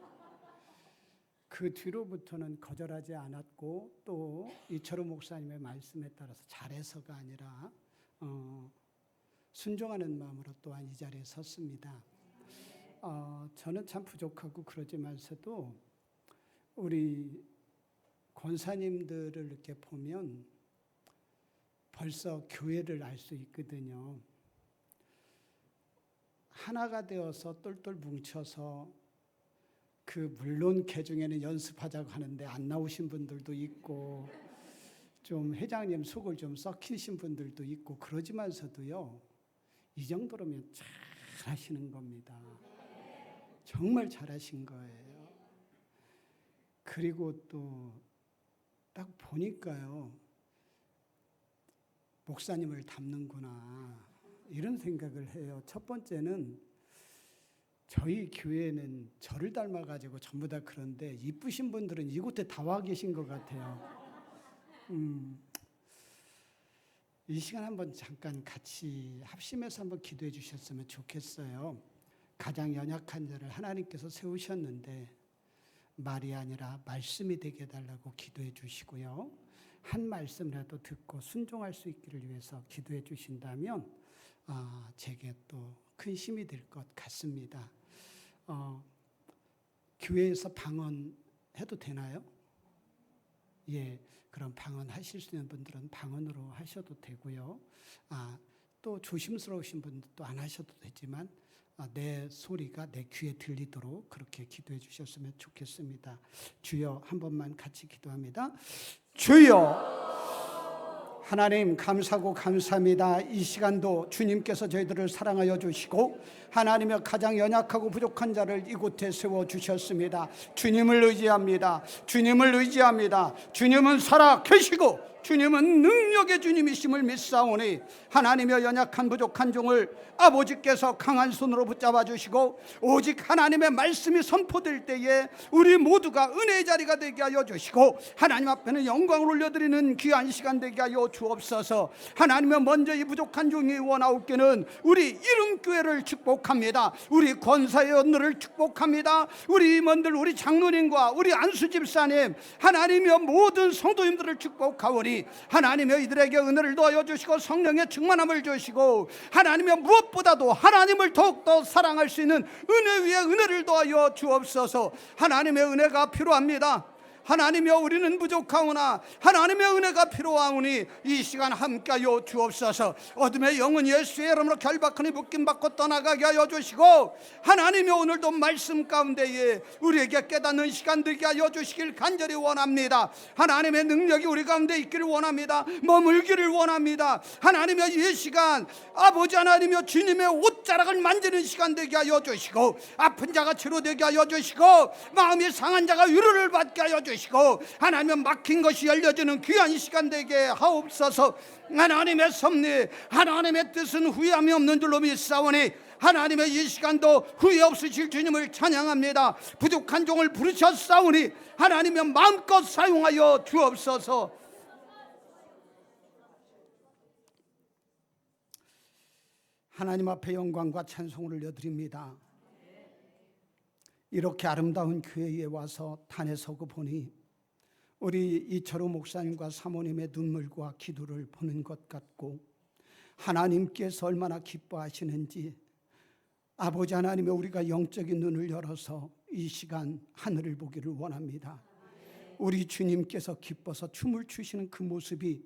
그 뒤로부터는 거절하지 않았고 또 이철우 목사님의 말씀에 따라서 잘해서가 아니라 순종하는 마음으로 또한 이 자리에 섰습니다. 저는 참 부족하고 그러지만서도 우리 권사님들을 이렇게 보면 벌써 교회를 알 수 있거든요. 하나가 되어서 똘똘 뭉쳐서 물론 개중에는 연습하자고 하는데 안 나오신 분들도 있고 좀 회장님 속을 좀 썩히신 분들도 있고 그러지만서도요. 이 정도로면 잘하시는 겁니다. 정말 잘하신 거예요. 그리고 또 딱 보니까요. 목사님을 닮는구나 이런 생각을 해요. 첫 번째는 저희 교회는 저를 닮아가지고 전부 다 그런데 이쁘신 분들은 이곳에 다 와 계신 것 같아요. 이 시간 한번 잠깐 같이 합심해서 한번 기도해 주셨으면 좋겠어요. 가장 연약한 자를 하나님께서 세우셨는데 말이 아니라 말씀이 되게 해달라고 기도해 주시고요. 한 말씀이라도 듣고 순종할 수 있기를 위해서 기도해 주신다면 제게 또 큰 힘이 될 것 같습니다. 교회에서 방언해도 되나요? 예, 그럼 방언하실 수 있는 분들은 방언으로 하셔도 되고요. 또 조심스러우신 분들도 안 하셔도 되지만 내 소리가 내 귀에 들리도록 그렇게 기도해 주셨으면 좋겠습니다. 주여 한 번만 같이 기도합니다. 주여 하나님 감사하고 감사합니다. 이 시간도 주님께서 저희들을 사랑하여 주시고 하나님의 가장 연약하고 부족한 자를 이곳에 세워주셨습니다. 주님을 의지합니다. 주님을 의지합니다. 주님은 살아 계시고 주님은 능력의 주님이심을 믿사오니 하나님의 연약한 부족한 종을 아버지께서 강한 손으로 붙잡아 주시고 오직 하나님의 말씀이 선포될 때에 우리 모두가 은혜의 자리가 되게 하여 주시고 하나님 앞에는 영광을 올려드리는 귀한 시간 되게 하여 주옵소서. 하나님은 먼저 이 부족한 종이 원하옵기는 우리 이름교회를 축복합니다. 우리 권사의 언너를 축복합니다. 우리 임원들 우리 장로님과 우리 안수 집사님 하나님의 모든 성도님들을 축복하오니 하나님의 이들에게 은혜를 더하여 주시고 성령의 충만함을 주시고 하나님의 무엇보다도 하나님을 더욱더 사랑할 수 있는 은혜 위에 은혜를 더하여 주옵소서. 하나님의 은혜가 필요합니다. 하나님이여 우리는 부족하오나 하나님의 은혜가 필요하오니 이 시간 함께하여 주옵소서. 어둠의 영은 예수의 이름으로 결박하니 묶임받고 떠나가게 하여 주시고 하나님이여 오늘도 말씀 가운데에 우리에게 깨닫는 시간 되게 하여 주시길 간절히 원합니다. 하나님의 능력이 우리 가운데 있기를 원합니다. 머물기를 원합니다. 하나님이여 이 시간 아버지 하나님이여 주님의 옷자락을 만지는 시간 되게 하여 주시고 아픈 자가 치료되게 하여 주시고 마음이 상한 자가 위로를 받게 하여 주시고 주시고 하나님의 막힌 것이 열려지는 귀한 시간 되게 하옵소서. 하나님의 섭리, 하나님의 뜻은 후회함이 없는 줄로 믿사오니 하나님의 이 시간도 후회 없으실 주님을 찬양합니다. 부족한 종을 부르셨사오니 하나님의 마음껏 사용하여 주옵소서. 하나님 앞에 영광과 찬송을 올려드립니다. 이렇게 아름다운 교회에 와서 단에 서고 보니 우리 이철호 목사님과 사모님의 눈물과 기도를 보는 것 같고 하나님께서 얼마나 기뻐하시는지 아버지 하나님의 우리가 영적인 눈을 열어서 이 시간 하늘을 보기를 원합니다. 우리 주님께서 기뻐서 춤을 추시는 그 모습이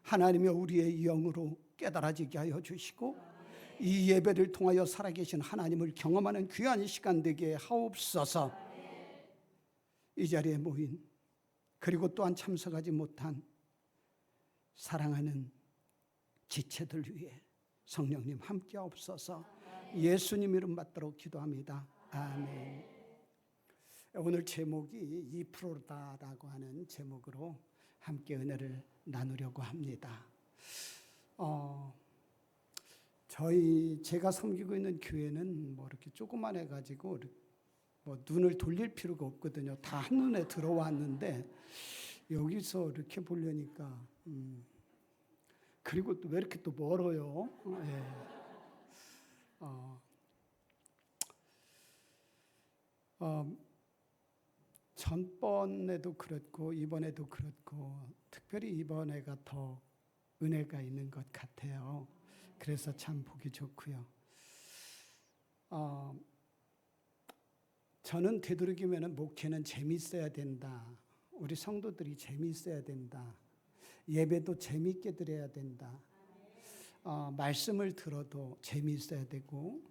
하나님의 우리의 영으로 깨달아지게 하여 주시고 이 예배를 통하여 살아계신 하나님을 경험하는 귀한 시간 되게 하옵소서. 이 자리에 모인 그리고 또한 참석하지 못한 사랑하는 지체들 위해 성령님 함께 하옵소서. 예수님 이름 받도록 기도합니다. 아멘. 오늘 제목이 2%다라고 하는 제목으로 함께 은혜를 나누려고 합니다. 제가 섬기고 있는 교회는 뭐 이렇게 조그만해 가지고 뭐 눈을 돌릴 필요가 없거든요. 다 한눈에 들어왔는데 여기서 이렇게 보려니까 그리고 또 왜 이렇게 또 멀어요? 예. 전번에도 그렇고 이번에도 그렇고 특별히 이번에가 더 은혜가 있는 것 같아요. 그래서 참 보기 좋고요. 저는 되도록이면 목회는 재밌어야 된다. 우리 성도들이 재밌어야 된다. 예배도 재밌게 드려야 된다. 말씀을 들어도 재미있어야 되고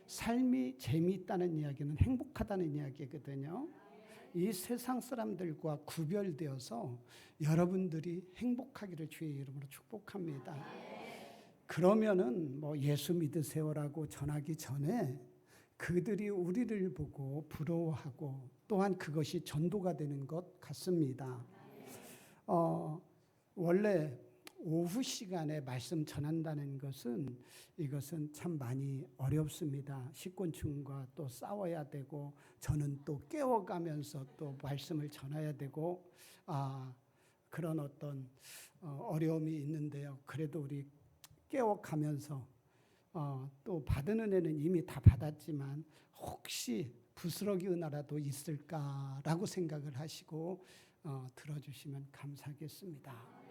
삶이 재미있다는 이야기는 행복하다는 이야기거든요. 이 세상 사람들과 구별되어서 여러분들이 행복하기를 주의 이름으로 축복합니다. 그러면은 뭐 예수 믿으세요라고 전하기 전에 그들이 우리를 보고 부러워하고 또한 그것이 전도가 되는 것 같습니다. 원래 오후 시간에 말씀 전한다는 것은 이것은 참 많이 어렵습니다. 식곤충과 또 싸워야 되고 저는 또 깨워가면서 또 말씀을 전해야 되고 그런 어떤 어려움이 있는데요. 그래도 우리 깨워가면서 또 받은 은혜는 이미 다 받았지만 혹시 부스러기 은혜라도 있을까라고 생각을 하시고 들어주시면 감사하겠습니다.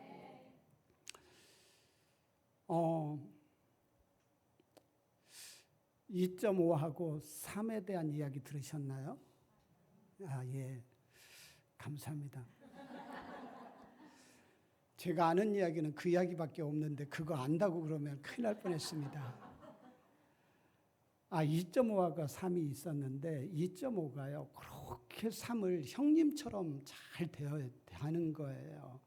2.5하고 3에 대한 이야기 들으셨나요? 예, 감사합니다. 제가 아는 이야기는 그 이야기밖에 없는데 그거 안다고 그러면 큰일 날 뻔했습니다. 2.5하고 3이 있었는데 2.5가요. 그렇게 3을 형님처럼 잘 대하는 거예요.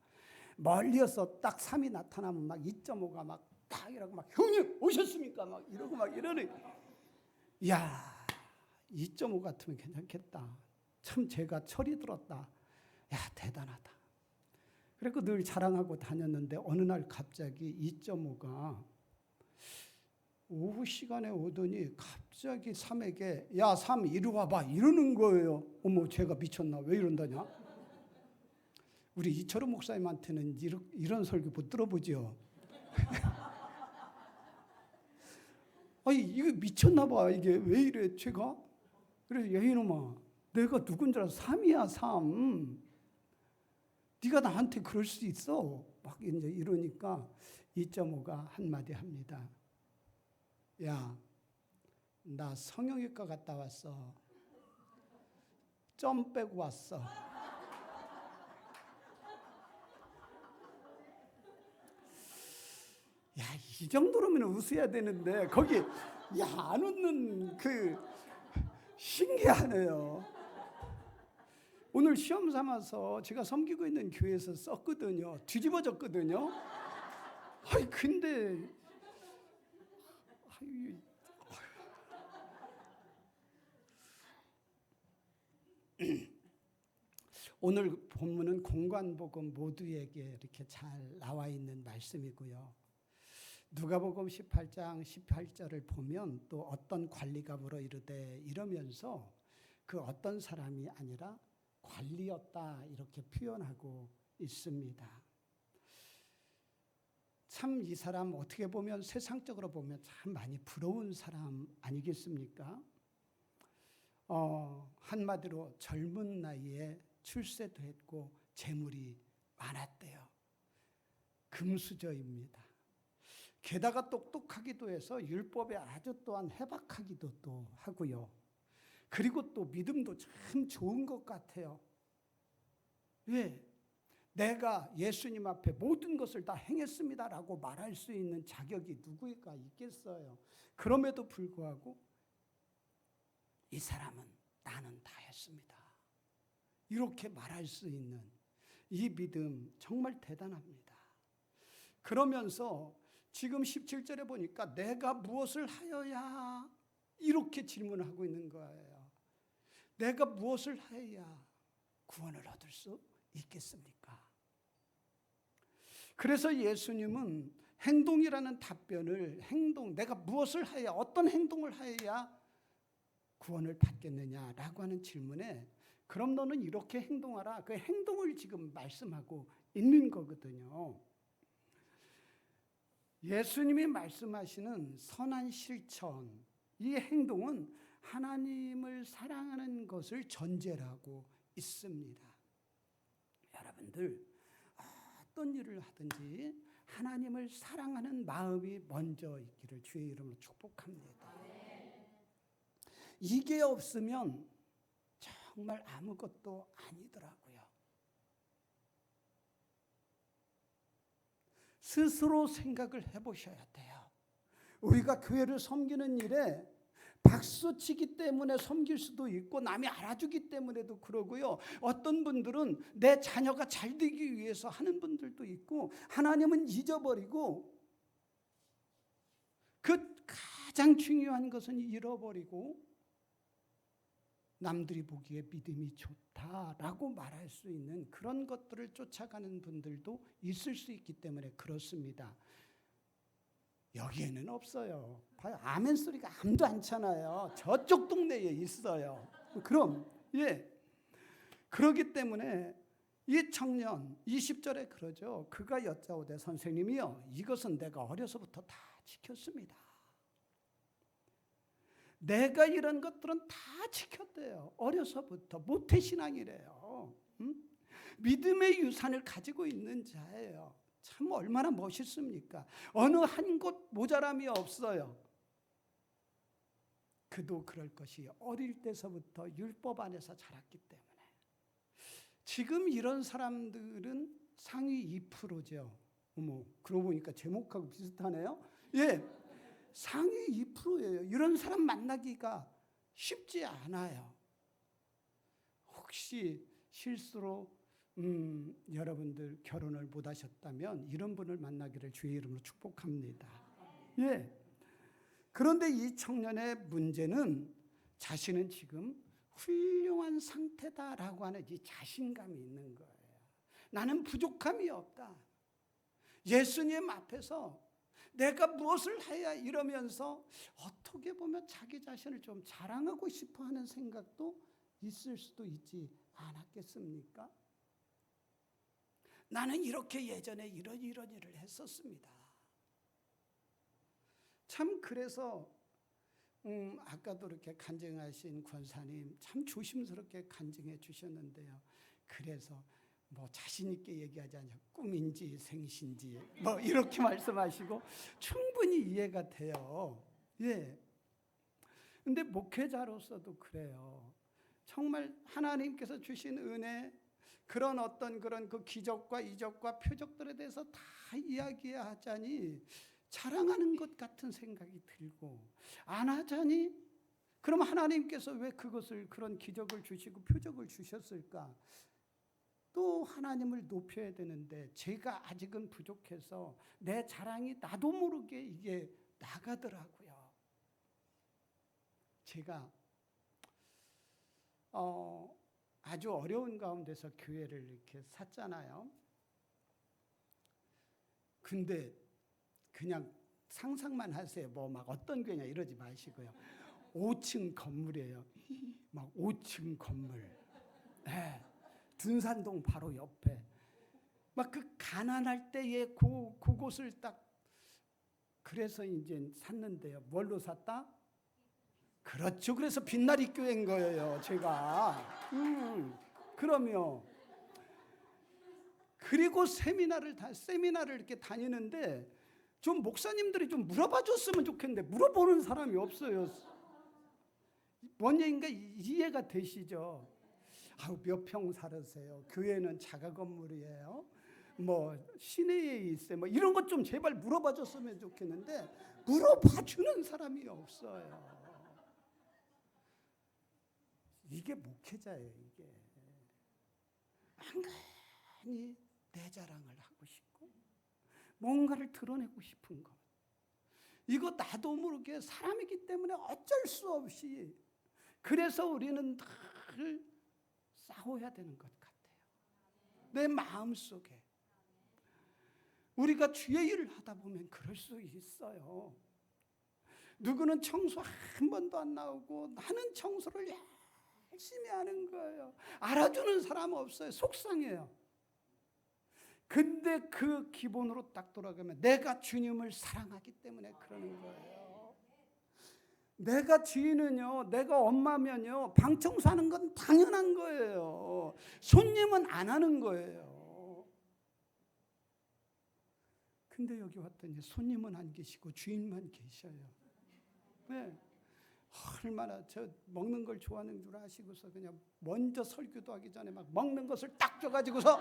멀리서 딱 3이 나타나면 막 2.5가 막 딱 이러고 막 형님 오셨습니까? 막 이러고 막 이러니 야 2.5 같으면 괜찮겠다. 참 제가 철이 들었다. 야 대단하다. 그래서 늘 자랑하고 다녔는데 어느 날 갑자기 2.5가 오후 시간에 오더니 갑자기 3에게 야 3 이리 와봐 이러는 거예요. 어머 제가 미쳤나 왜 이런다냐. 우리 이철호 목사님한테는 이런 설교 못 들어보죠. 아니 이거 미쳤나 봐. 이게 왜 이래 제가. 그래서 야 이놈아 내가 누군 줄 알아. 3이야 3. 네가 나한테 그럴 수 있어. 막 이제 이러니까 2.5가 한마디 합니다. 야, 나 성형외과 갔다 왔어. 점 빼고 왔어. 야, 이 정도로면 웃어야 되는데 거기 야, 안 웃는 그 신기하네요. 오늘 시험 삼아서 제가 섬기고 있는 교회에서 썼거든요. 뒤집어졌거든요. 아이 근데 오늘 본문은 공관복음 모두에게 이렇게 잘 나와 있는 말씀이고요. 누가복음 18장 18절을 보면 또 어떤 관리가 물어 이르되 이러면서 그 어떤 사람이 아니라 관리였다 이렇게 표현하고 있습니다. 참 이 사람 어떻게 보면 세상적으로 보면 참 많이 부러운 사람 아니겠습니까? 한마디로 젊은 나이에 출세도 했고 재물이 많았대요. 금수저입니다. 게다가 똑똑하기도 해서 율법에 아주 또한 해박하기도 또 하고요. 그리고 또 믿음도 참 좋은 것 같아요. 왜? 내가 예수님 앞에 모든 것을 다 행했습니다라고 말할 수 있는 자격이 누구가 있겠어요? 그럼에도 불구하고 이 사람은 나는 다 했습니다. 이렇게 말할 수 있는 이 믿음 정말 대단합니다. 그러면서 지금 17절에 보니까 내가 무엇을 하여야 이렇게 질문하고 있는 거예요. 내가 무엇을 하여야 구원을 얻을 수 있겠습니까? 그래서 예수님은 행동이라는 답변을 내가 무엇을 하여야 어떤 행동을 하여야 구원을 받겠느냐라고 하는 질문에 그럼 너는 이렇게 행동하라. 그 행동을 지금 말씀하고 있는 거거든요. 예수님이 말씀하시는 선한 실천, 이 행동은 하나님을 사랑하는 것을 전제로 하고 있습니다. 여러분들 어떤 일을 하든지 하나님을 사랑하는 마음이 먼저 있기를 주의 이름으로 축복합니다. 이게 없으면 정말 아무것도 아니더라고요. 스스로 생각을 해보셔야 돼요. 우리가 교회를 섬기는 일에 박수치기 때문에 섬길 수도 있고 남이 알아주기 때문에도 그러고요. 어떤 분들은 내 자녀가 잘 되기 위해서 하는 분들도 있고 하나님은 잊어버리고 그 가장 중요한 것은 잃어버리고 남들이 보기에 믿음이 좋다라고 말할 수 있는 그런 것들을 쫓아가는 분들도 있을 수 있기 때문에 그렇습니다. 여기에는 없어요. 봐요. 아멘 소리가 아무도 않잖아요. 저쪽 동네에 있어요. 그럼 그러기 때문에 이 청년 20절에 그러죠. 그가 여짜오되 선생님이여 이것은 내가 어려서부터 다 지켰습니다. 내가 이런 것들은 다 지켰대요. 어려서부터 모태신앙이래요. 믿음의 유산을 가지고 있는 자예요. 참 얼마나 멋있습니까? 어느 한 곳 모자람이 없어요. 그도 그럴 것이 어릴 때서부터 율법 안에서 자랐기 때문에. 지금 이런 사람들은 상위 2%죠. 어머, 그러고 보니까 제목하고 비슷하네요. 상위 2%예요. 이런 사람 만나기가 쉽지 않아요. 혹시 실수로 여러분들 결혼을 못 하셨다면 이런 분을 만나기를 주의 이름으로 축복합니다. 그런데 이 청년의 문제는 자신은 지금 훌륭한 상태다라고 하는 이 자신감이 있는 거예요. 나는 부족함이 없다. 예수님 앞에서 내가 무엇을 해야 이러면서 어떻게 보면 자기 자신을 좀 자랑하고 싶어하는 생각도 있을 수도 있지 않았겠습니까? 나는 이렇게 예전에 이런 일을 했었습니다. 참 그래서 아까도 이렇게 간증하신 권사님 참 조심스럽게 간증해 주셨는데요. 그래서 뭐 자신 있게 얘기하지 않냐 꿈인지 생신지 뭐 이렇게 말씀하시고 충분히 이해가 돼요. 근데 목회자로서도 그래요. 정말 하나님께서 주신 은혜 그런 어떤 그런 그 기적과 이적과 표적들에 대해서 다 이야기하자니 자랑하는 것 같은 생각이 들고 안 하자니 그럼 하나님께서 왜 그것을 그런 기적을 주시고 표적을 주셨을까? 또 하나님을 높여야 되는데 제가 아직은 부족해서 내 자랑이 나도 모르게 이게 나가더라고요. 제가 아주 어려운 가운데서 교회를 이렇게 샀잖아요. 근데 그냥 상상만 하세요. 뭐 막 어떤 교회냐 이러지 마시고요. 5층 건물이에요. 막 5층 건물. 네. 둔산동 바로 옆에. 막 그 가난할 때에 그곳을 딱 그래서 이제 샀는데요. 뭘로 샀다? 그렇죠. 그래서 빛나리 교회인 거예요, 제가. 그럼요. 그리고 세미나를 이렇게 다니는데 좀 목사님들이 좀 물어봐 줬으면 좋겠는데 물어보는 사람이 없어요. 뭔 얘기인가 이해가 되시죠? 아우, 몇 평 살으세요? 교회는 자가 건물이에요. 뭐 시내에 있어요. 뭐 이런 것 좀 제발 물어봐 줬으면 좋겠는데 물어봐 주는 사람이 없어요. 이게 목회자예요, 이게. 한간히 내 자랑을 하고 싶고 뭔가를 드러내고 싶은 것. 이거 나도 모르게 사람이기 때문에 어쩔 수 없이 그래서 우리는 늘 싸워야 되는 것 같아요. 내 마음속에. 우리가 주의 일을 하다 보면 그럴 수 있어요. 누구는 청소 한 번도 안 나오고 나는 청소를 열심히 하는 거예요. 알아주는 사람 없어요. 속상해요. 근데 그 기본으로 딱 돌아가면 내가 주님을 사랑하기 때문에 그러는 거예요. 내가 주인은요, 내가 엄마면요, 방 청소하는 건 당연한 거예요. 손님은 안 하는 거예요. 근데 여기 왔더니 손님은 안 계시고 주인만 계셔요. 네. 얼마나 저 먹는 걸 좋아하는 줄 아시고서 그냥 먼저 설교도 하기 전에 막 먹는 것을 딱 줘가지고서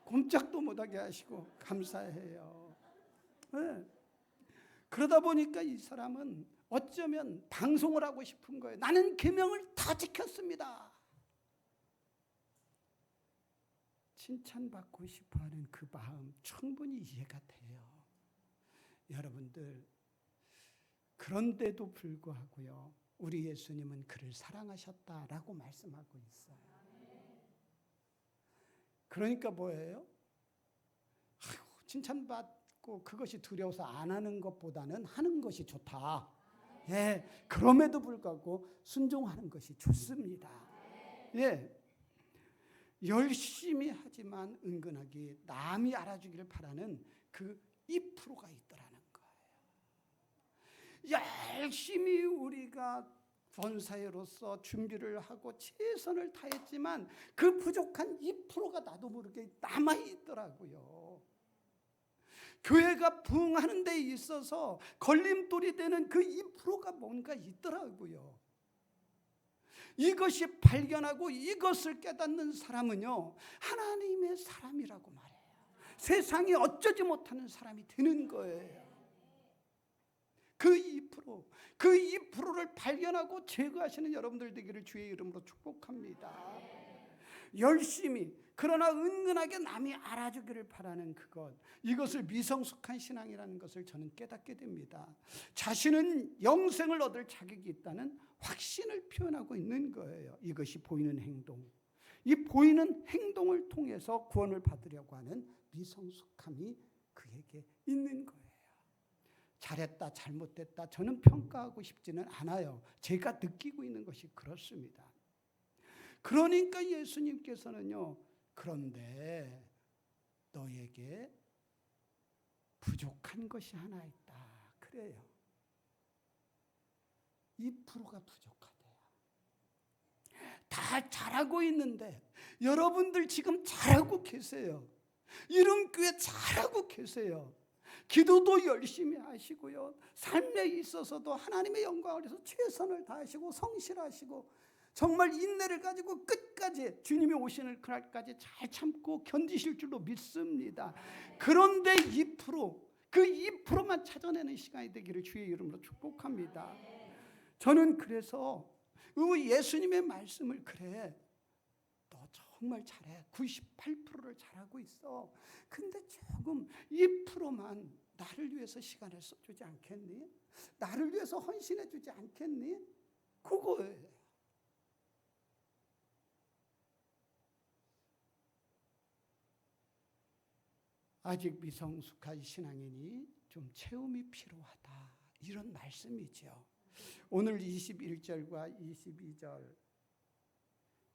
꼼짝도 못하게 하시고 감사해요. 네. 그러다 보니까 이 사람은 어쩌면 방송을 하고 싶은 거예요. 나는 계명을 다 지켰습니다. 칭찬받고 싶어하는 그 마음 충분히 이해가 돼요. 여러분들, 그런데도 불구하고요, 우리 예수님은 그를 사랑하셨다라고 말씀하고 있어요. 그러니까 뭐예요? 아이고, 칭찬받고 그것이 두려워서 안 하는 것보다는 하는 것이 좋다. 예, 그럼에도 불구하고 순종하는 것이 좋습니다. 예, 열심히 하지만 은근하게 남이 알아주기를 바라는 그 2%가 있더라는 거예요. 열심히 우리가 권사회로서 준비를 하고 최선을 다했지만 그 부족한 2%가 나도 모르게 남아있더라고요. 교회가 부흥하는 데 있어서 걸림돌이 되는 그 2%가 뭔가 있더라고요. 이것이 발견하고 이것을 깨닫는 사람은요, 하나님의 사람이라고 말해요. 세상이 어쩌지 못하는 사람이 되는 거예요. 그 2%를 발견하고 제거하시는 여러분들 되기를 주의 이름으로 축복합니다. 열심히, 그러나 은근하게 남이 알아주기를 바라는 그것, 이것을 미성숙한 신앙이라는 것을 저는 깨닫게 됩니다. 자신은 영생을 얻을 자격이 있다는 확신을 표현하고 있는 거예요. 이것이 보이는 행동, 이 보이는 행동을 통해서 구원을 받으려고 하는 미성숙함이 그에게 있는 거예요. 잘했다 잘못됐다 저는 평가하고 싶지는 않아요. 제가 느끼고 있는 것이 그렇습니다. 그러니까 예수님께서는요, 그런데 너에게 부족한 것이 하나 있다 그래요. 2%가 부족하대요. 다 잘하고 있는데 여러분들 지금 잘하고 계세요. 이름교회 잘하고 계세요. 기도도 열심히 하시고요, 삶에 있어서도 하나님의 영광을 위해서 최선을 다하시고 성실하시고 정말 인내를 가지고 끝까지 주님이 오시는 그날까지 잘 참고 견디실 줄로 믿습니다. 그런데 2%, 그 2%만 찾아내는 시간이 되기를 주의 이름으로 축복합니다. 저는 그래서 예수님의 말씀을, 그래 너 정말 잘해, 98%를 잘하고 있어, 근데 조금 2%만 나를 위해서 시간을 써주지 않겠니? 나를 위해서 헌신해 주지 않겠니? 그거예요. 아직 미성숙한 신앙이니 좀 체험이 필요하다. 이런 말씀이죠. 오늘 21절과 22절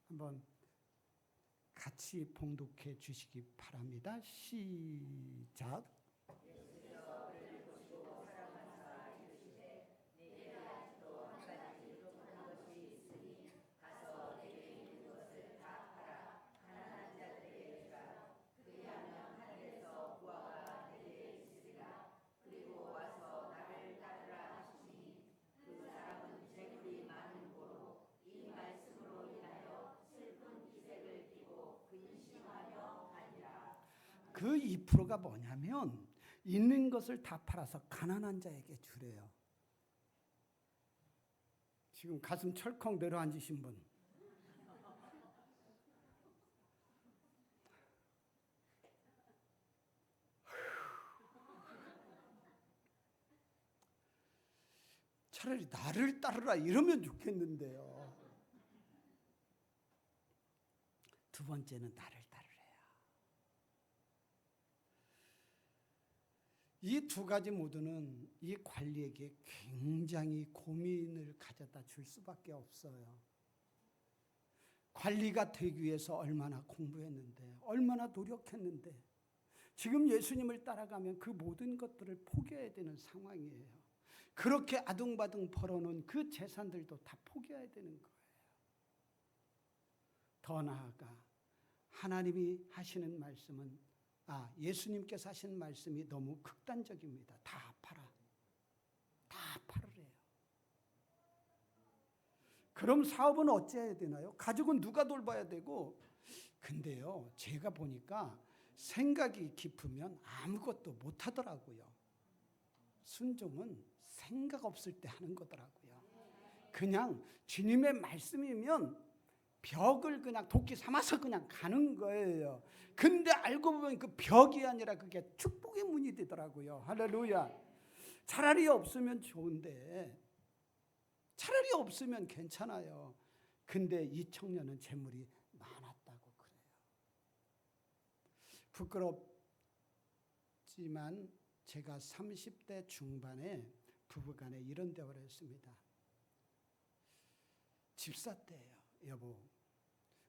한번 같이 봉독해 주시기 바랍니다. 시작. 그 2%가 뭐냐면 있는 것을 다 팔아서 가난한 자에게 주래요. 지금 가슴 철컥 내려앉으신 분. 차라리 나를 따르라 이러면 좋겠는데요. 두 번째는 나를 따르래요. 이 두 가지 모두는 이 관리에게 굉장히 고민을 가져다 줄 수밖에 없어요. 관리가 되기 위해서 얼마나 공부했는데, 얼마나 노력했는데, 지금 예수님을 따라가면 그 모든 것들을 포기해야 되는 상황이에요. 그렇게 아둥바둥 벌어놓은 그 재산들도 다 포기해야 되는 거예요. 더 나아가 하나님이 하시는 말씀은 예수님께서 하시는 말씀이 너무 극단적입니다. 다 팔아. 다 팔으래요. 그럼 사업은 어찌해야 되나요? 가족은 누가 돌봐야 되고? 근데요, 제가 보니까 생각이 깊으면 아무것도 못 하더라고요. 순종은 생각 없을 때 하는 거더라고요. 그냥 주님의 말씀이면 벽을 그냥 도끼 삼아서 그냥 가는 거예요. 근데 알고 보면 그 벽이 아니라 그게 축복의 문이 되더라고요. 할렐루야. 차라리 없으면 좋은데, 차라리 없으면 괜찮아요. 근데 이 청년은 재물이 많았다고 그래요. 부끄럽지만 제가 30대 중반에 부부간에 이런 대화를 했습니다. 집사 때예요. 여보,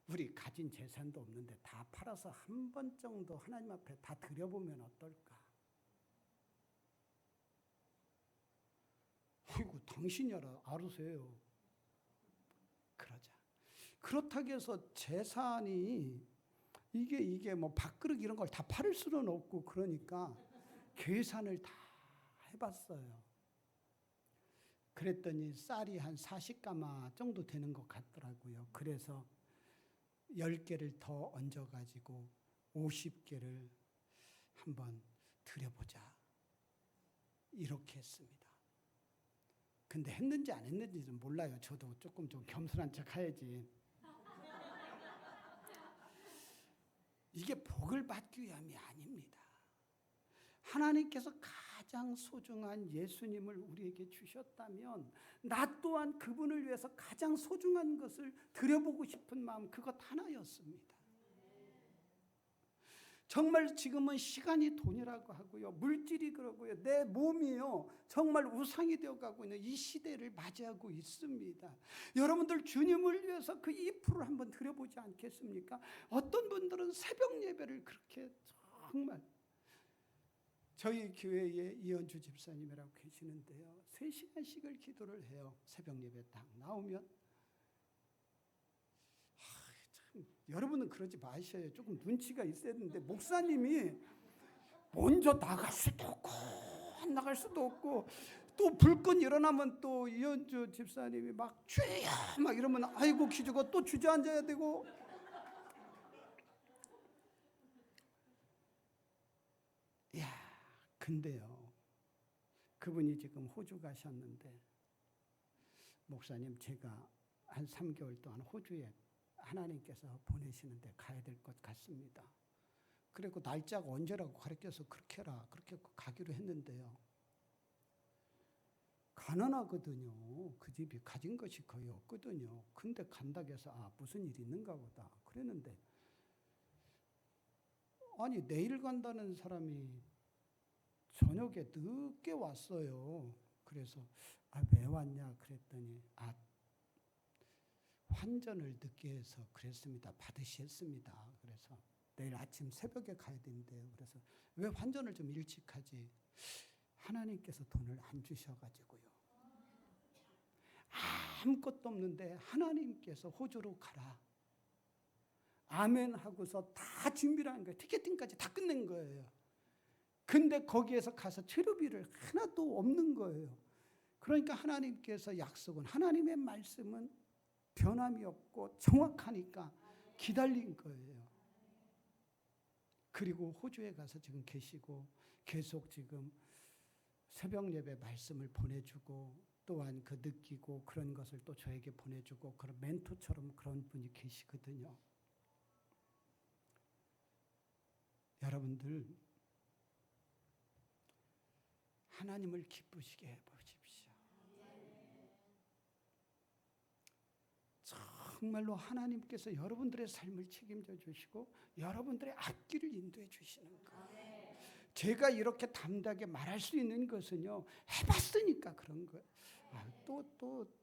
우리 가진 재산도 없는데 다 팔아서 한 번 정도 하나님 앞에 다 드려보면 어떨까? 아이고, 당신이 알으세요. 그러자. 그렇다고 해서 재산이 이게 뭐 밥그릇 이런 걸 다 팔을 수는 없고, 그러니까 계산을 다 해봤어요. 그랬더니 쌀이 한 40가마 정도 되는 것 같더라고요. 그래서 10개를 더 얹어가지고 50개를 한번 드려보자. 이렇게 했습니다. 근데 했는지 안 했는지는 몰라요. 저도 조금 좀 겸손한 척 해야지. 이게 복을 받기 위함이 아닙니다. 하나님께서 가장 소중한 예수님을 우리에게 주셨다면 나 또한 그분을 위해서 가장 소중한 것을 드려보고 싶은 마음, 그것 하나였습니다. 정말 지금은 시간이 돈이라고 하고요, 물질이 그러고요, 내 몸이요 정말 우상이 되어가고 있는 이 시대를 맞이하고 있습니다. 여러분들 주님을 위해서 그 2%를 한번 드려보지 않겠습니까? 어떤 분들은 새벽 예배를 그렇게 정말, 저희 교회에 이현주 집사님이라고 계시는데요, 3시간씩을 기도를 해요. 새벽 예배 딱 나오면. 참, 여러분은 그러지 마셔요. 조금 눈치가 있어야 되는데, 목사님이 먼저 나갈 수도 없고 안 나갈 수도 없고, 또 불건 일어나면 또 이현주 집사님이 막 주여 막 이러면 아이고 기주고 또 주저앉아야 되고. 야, 근데요, 그분이 지금 호주 가셨는데, 목사님 제가 한 3개월 동안 호주에 하나님께서 보내시는데 가야 될 것 같습니다. 그리고 날짜가 언제라고 가르쳐서 그렇게 해라, 그렇게 가기로 했는데요, 가난하거든요. 그 집이 가진 것이 거의 없거든요. 근데 간다고 해서 무슨 일이 있는가 보다 그랬는데, 아니 내일 간다는 사람이 저녁에 늦게 왔어요. 그래서 왜 왔냐 그랬더니 환전을 늦게 해서 그랬습니다. 받으셨습니다. 그래서 내일 아침 새벽에 가야 된대요. 그래서 왜 환전을 좀 일찍 하지? 하나님께서 돈을 안 주셔가지고요. 아무것도 없는데 하나님께서 호주로 가라. 아멘 하고서 다 준비를 한 거예요. 티켓팅까지 다 끝낸 거예요. 근데 거기에서 가서 체류비를 하나도 없는 거예요. 그러니까 하나님께서 약속은, 하나님의 말씀은 변함이 없고 정확하니까 기다린 거예요. 그리고 호주에 가서 지금 계시고 계속 지금 새벽 예배 말씀을 보내주고 또한 그 느끼고 그런 것을 또 저에게 보내주고 그런 멘토처럼 그런 분이 계시거든요. 여러분들 하나님을 기쁘시게 해보십시오. 정말로 하나님께서 여러분들의 삶을 책임져 주시고 여러분들의 앞길을 인도해 주시는 거예요. 제가 이렇게 담대하게 말할 수 있는 것은요, 해봤으니까 그런 거예요.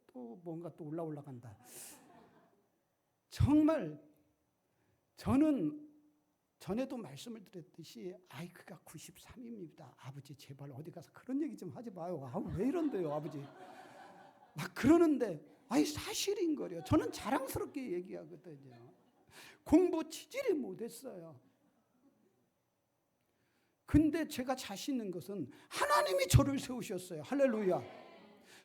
또 뭔가 또 올라간다. 정말 저는 전에도 말씀을 드렸듯이 아이크가 93입니다. 아버지 제발 어디 가서 그런 얘기 좀 하지 마요. 왜 이런데요 아버지. 막 그러는데 사실인 거예요. 저는 자랑스럽게 얘기하거든요. 공부 치질이 못했어요. 근데 제가 자신 있는 것은 하나님이 저를 세우셨어요. 할렐루야.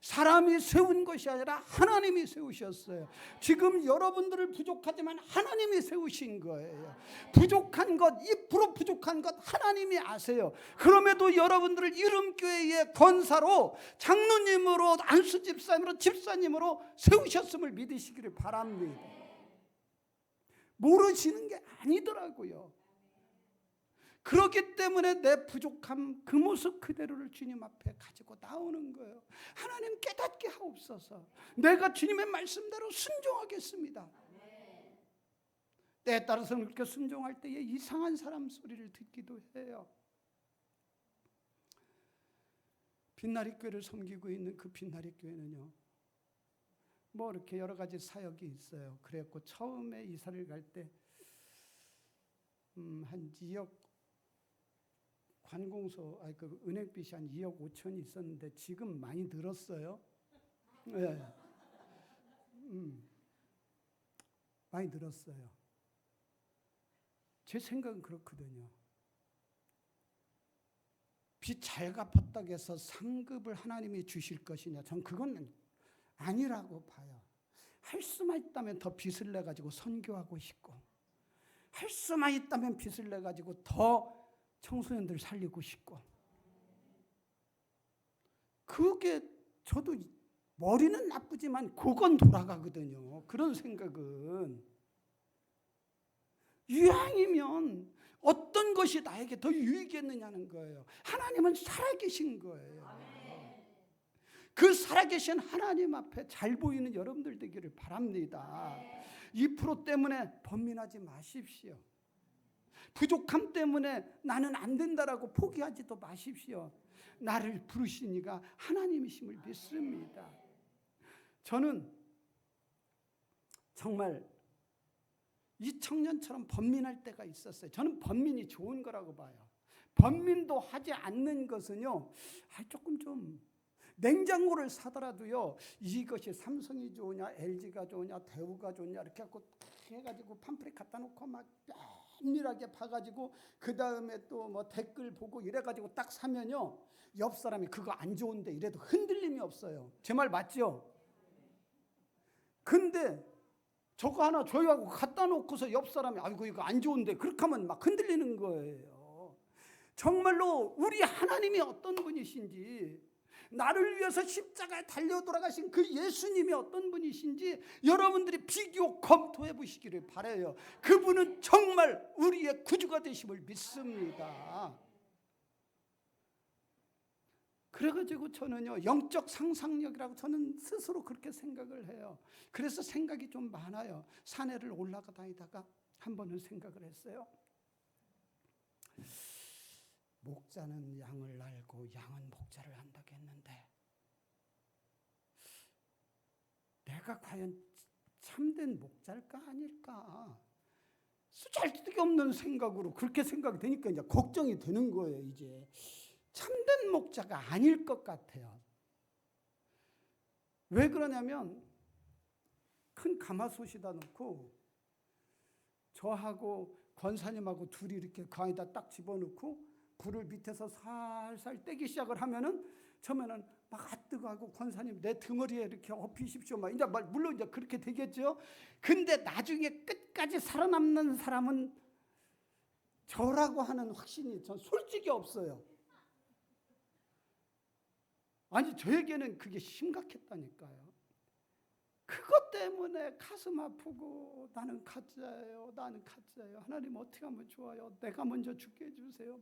사람이 세운 것이 아니라 하나님이 세우셨어요. 지금 여러분들을 부족하지만 하나님이 세우신 거예요. 부족한 것, 2% 부족한 것 하나님이 아세요. 그럼에도 여러분들을 이름교회의 권사로, 장로님으로, 안수 집사님으로 세우셨음을 믿으시기를 바랍니다. 모르시는 게 아니더라고요. 그렇기 때문에 내 부족함 그 모습 그대로를 주님 앞에 가지고 나오는 거예요. 하나님 깨닫게 하옵소서. 내가 주님의 말씀대로 순종하겠습니다. 때에 따라서는 그렇게 순종할 때에 이상한 사람 소리를 듣기도 해요. 빛나리 교회를 섬기고 있는 그 빛나리 교회는요, 뭐 이렇게 여러 가지 사역이 있어요. 그래갖고 처음에 이사를 갈 때 한 2억 관공서, 그 은행빚이 한 2억 5천이 있었는데 지금 많이 늘었어요. 네. 많이 늘었어요. 제 생각은 그렇거든요. 빚 잘 갚았다고 해서 상급을 하나님이 주실 것이냐? 전 그건 아니라고 봐요. 할 수만 있다면 더 빚을 내가지고 선교하고 싶고, 할 수만 있다면 빚을 내가지고 더 청소년들 살리고 싶고, 그게 저도 머리는 나쁘지만 그건 돌아가거든요. 그런 생각은 이왕이면 어떤 것이 나에게 더 유익했느냐는 거예요. 하나님은 살아계신 거예요. 그 살아계신 하나님 앞에 잘 보이는 여러분들 되기를 바랍니다. 2% 때문에 번민하지 마십시오. 부족함 때문에 나는 안 된다라고 포기하지도 마십시오. 나를 부르신 이가 하나님이심을 믿습니다. 저는 정말 이 청년처럼 번민할 때가 있었어요. 저는 번민이 좋은 거라고 봐요. 번민도 하지 않는 것은요, 조금 좀, 냉장고를 사더라도요, 이것이 삼성이 좋으냐, LG가 좋으냐, 대우가 좋으냐 이렇게 해가지고 팜플렛 갖다 놓고 막 면밀하게 봐가지고 그 다음에 또 뭐 댓글 보고 이래가지고 딱 사면요, 옆 사람이 그거 안 좋은데 이래도 흔들림이 없어요. 제 말 맞죠? 근데 저거 하나 줘요 하고 갖다 놓고서 옆 사람이 아이고 이거 안 좋은데 그렇게 하면 막 흔들리는 거예요. 정말로 우리 하나님이 어떤 분이신지, 나를 위해서 십자가에 달려 돌아가신 그 예수님이 어떤 분이신지 여러분들이 비교 검토해 보시기를 바라요. 그분은 정말 우리의 구주가 되심을 믿습니다. 그래가지고 저는요, 영적 상상력이라고 저는 스스로 그렇게 생각을 해요. 그래서 생각이 좀 많아요. 산에를 올라가 다니다가 한 번은 생각을 했어요. 목자는 양을 알고 양은 목자를 안다고 했는데 내가 과연 참된 목자일까 아닐까? 쓰잘데기없는 생각으로 그렇게 생각이 되니까 이제 걱정이 되는 거예요. 이제 참된 목자가 아닐 것 같아요. 왜 그러냐면 큰 가마솥에다 놓고 저하고 권사님하고 둘이 이렇게 그 안에다 딱 집어넣고 불을 밑에서 살살 떼기 시작을 하면은 처음에는 막 뜨거워하고 권사님 내 등허리에 이렇게 엎이십시오. 막 이제 물론 이제 그렇게 되겠죠. 근데 나중에 끝까지 살아남는 사람은 저라고 하는 확신이 전 솔직히 없어요. 아니 저에게는 그게 심각했다니까요. 그것 때문에 가슴 아프고 나는 가짜예요. 나는 가짜예요. 하나님 어떻게 하면 좋아요? 내가 먼저 죽게 해주세요.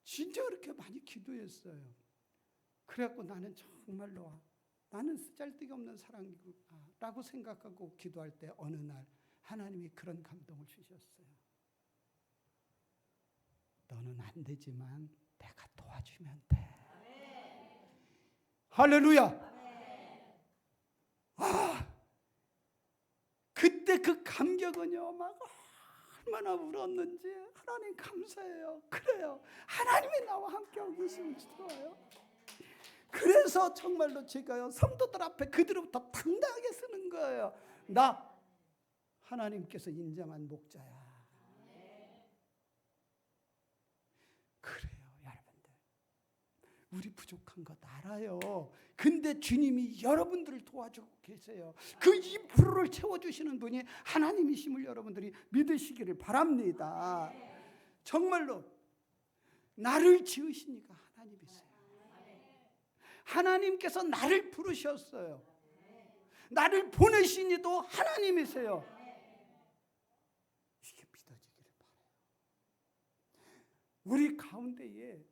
진짜 그렇게 많이 기도했어요. 그래갖고 나는 정말로 나는 쓰잘데기 없는 사람이구나라고 생각하고 기도할 때 어느 날 하나님이 그런 감동을 주셨어요. 너는 안 되지만 내가 도와주면 돼. 할렐루야. 그때 그 감격은요, 막 얼마나 울었는지. 하나님 감사해요. 그래요. 하나님이 나와 함께하고 계시면 좋아요. 그래서 정말로 제가요, 성도들 앞에 그들로부터 당당하게 쓰는 거예요. 나 하나님께서 인정한 목자야. 그래요, 여러분들. 우리 부족한 것 알아요. 근데 주님이 여러분들을 도와주고 계세요. 그 2%를 채워주시는 분이 하나님이심을 여러분들이 믿으시기를 바랍니다. 정말로 나를 지으시니까 하나님이세요. 하나님께서 나를 부르셨어요. 나를 보내신 이도 하나님이세요. 이게 믿어지기를 바라요. 우리 가운데에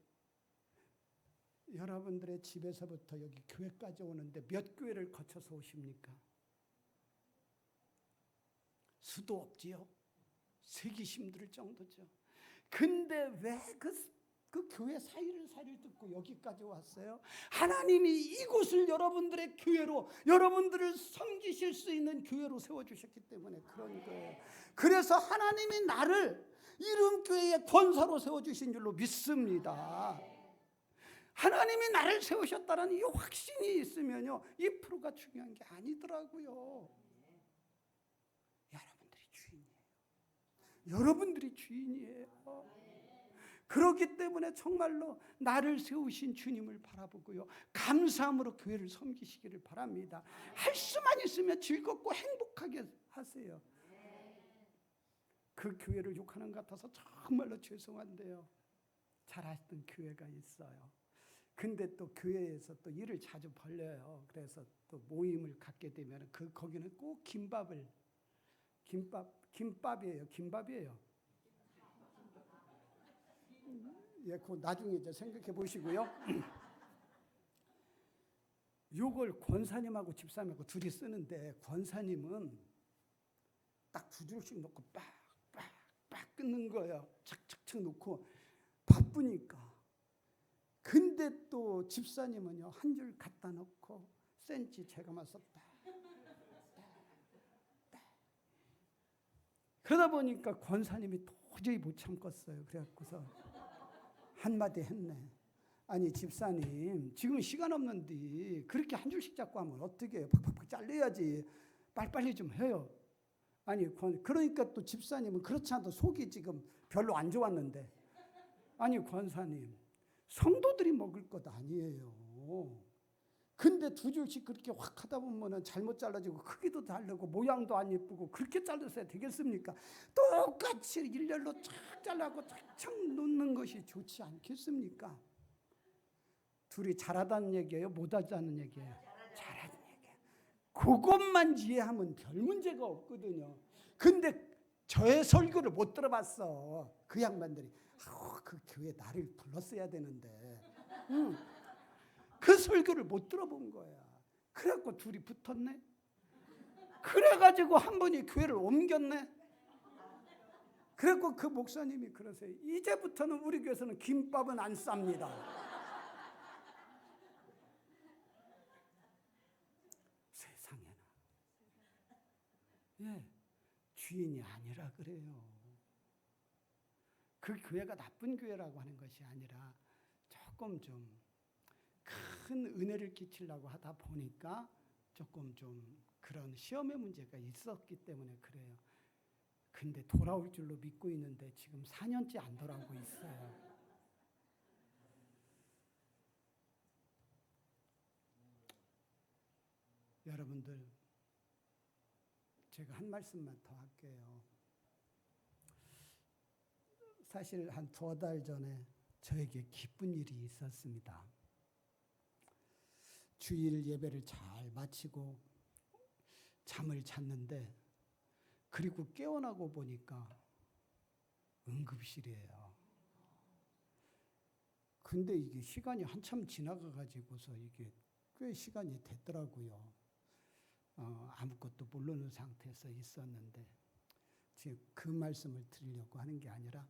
여러분들의 집에서부터 여기 교회까지 오는데 몇 교회를 거쳐서 오십니까? 수도 없지요. 세기 힘들 정도죠. 근데 왜 그 교회 사이를 듣고 여기까지 왔어요? 하나님이 이곳을 여러분들의 교회로, 여러분들을 섬기실 수 있는 교회로 세워주셨기 때문에 그런 거예요. 그래서 하나님이 나를 이름교회의 권사로 세워주신 줄로 믿습니다. 하나님이 나를 세우셨다는 이 확신이 있으면요, 2%가 중요한 게 아니더라고요. 여러분들이 주인이에요. 여러분들이 주인이에요. 그렇기 때문에 정말로 나를 세우신 주님을 바라보고요, 감사함으로 교회를 섬기시기를 바랍니다. 할 수만 있으면 즐겁고 행복하게 하세요. 그 교회를 욕하는 것 같아서 정말로 죄송한데요, 잘하시던 교회가 있어요. 근데 또 교회에서 또 일을 자주 벌려요. 그래서 또 모임을 갖게 되면 거기는 꼭 김밥이에요. 예, 그 나중에 이제 생각해 보시고요. 요걸 권사님하고 집사님하고 둘이 쓰는데, 권사님은 딱 2줄씩 놓고 빡 끊는 거예요. 착착착 놓고 바쁘니까. 근데 또 집사님은요, 1줄 갖다 놓고 센치 제가만 썼다. 그러다 보니까 권사님이 도저히 못 참겠어요. 그래갖고서 한마디 했네. 아니 집사님, 지금 시간 없는데 그렇게 1줄씩 잡고 하면 어떻게 해요? 팍팍팍 잘라야지. 빨리빨리 좀 해요. 아니 그러니까 또 집사님은 그렇지 않아도 속이 지금 별로 안 좋았는데, 아니 권사님, 성도들이 먹을 것 아니에요. 근데 2줄씩 그렇게 확 하다 보면 잘못 잘라지고 크기도 다르고 모양도 안 예쁘고 그렇게 잘랐어야 되겠습니까? 똑같이 일렬로 쫙 잘라고 착착 놓는 것이 좋지 않겠습니까? 둘이 잘하다는 얘기예요? 못하자는 얘기예요? 잘하는 얘기예요. 그것만 이해하면 별 문제가 없거든요. 근데 저의 설교를 못 들어봤어. 그 양반들이. 그 교회 나를 불렀어야 되는데 그 설교를 못 들어본 거야. 그래갖고 둘이 붙었네. 그래가지고 한 분이 교회를 옮겼네. 그리고 그 목사님이 그러세요. 이제부터는 우리 교회에서는 김밥은 안 쌉니다. 세상에나. 예, 주인이 아니라 그래요. 그 교회가 나쁜 교회라고 하는 것이 아니라 조금 좀 큰 은혜를 끼치려고 하다 보니까 조금 좀 그런 시험의 문제가 있었기 때문에 그래요. 근데 돌아올 줄로 믿고 있는데 지금 4년째 안 돌아오고 있어요. 여러분들, 제가 한 말씀만 더 할게요. 사실 한 2달 전에 저에게 기쁜 일이 있었습니다. 주일 예배를 잘 마치고 잠을 잤는데, 그리고 깨어나고 보니까 응급실이에요. 근데 이게 시간이 한참 지나가가지고서 이게 꽤 시간이 됐더라고요. 아무것도 모르는 상태에서 있었는데, 지금 그 말씀을 드리려고 하는 게 아니라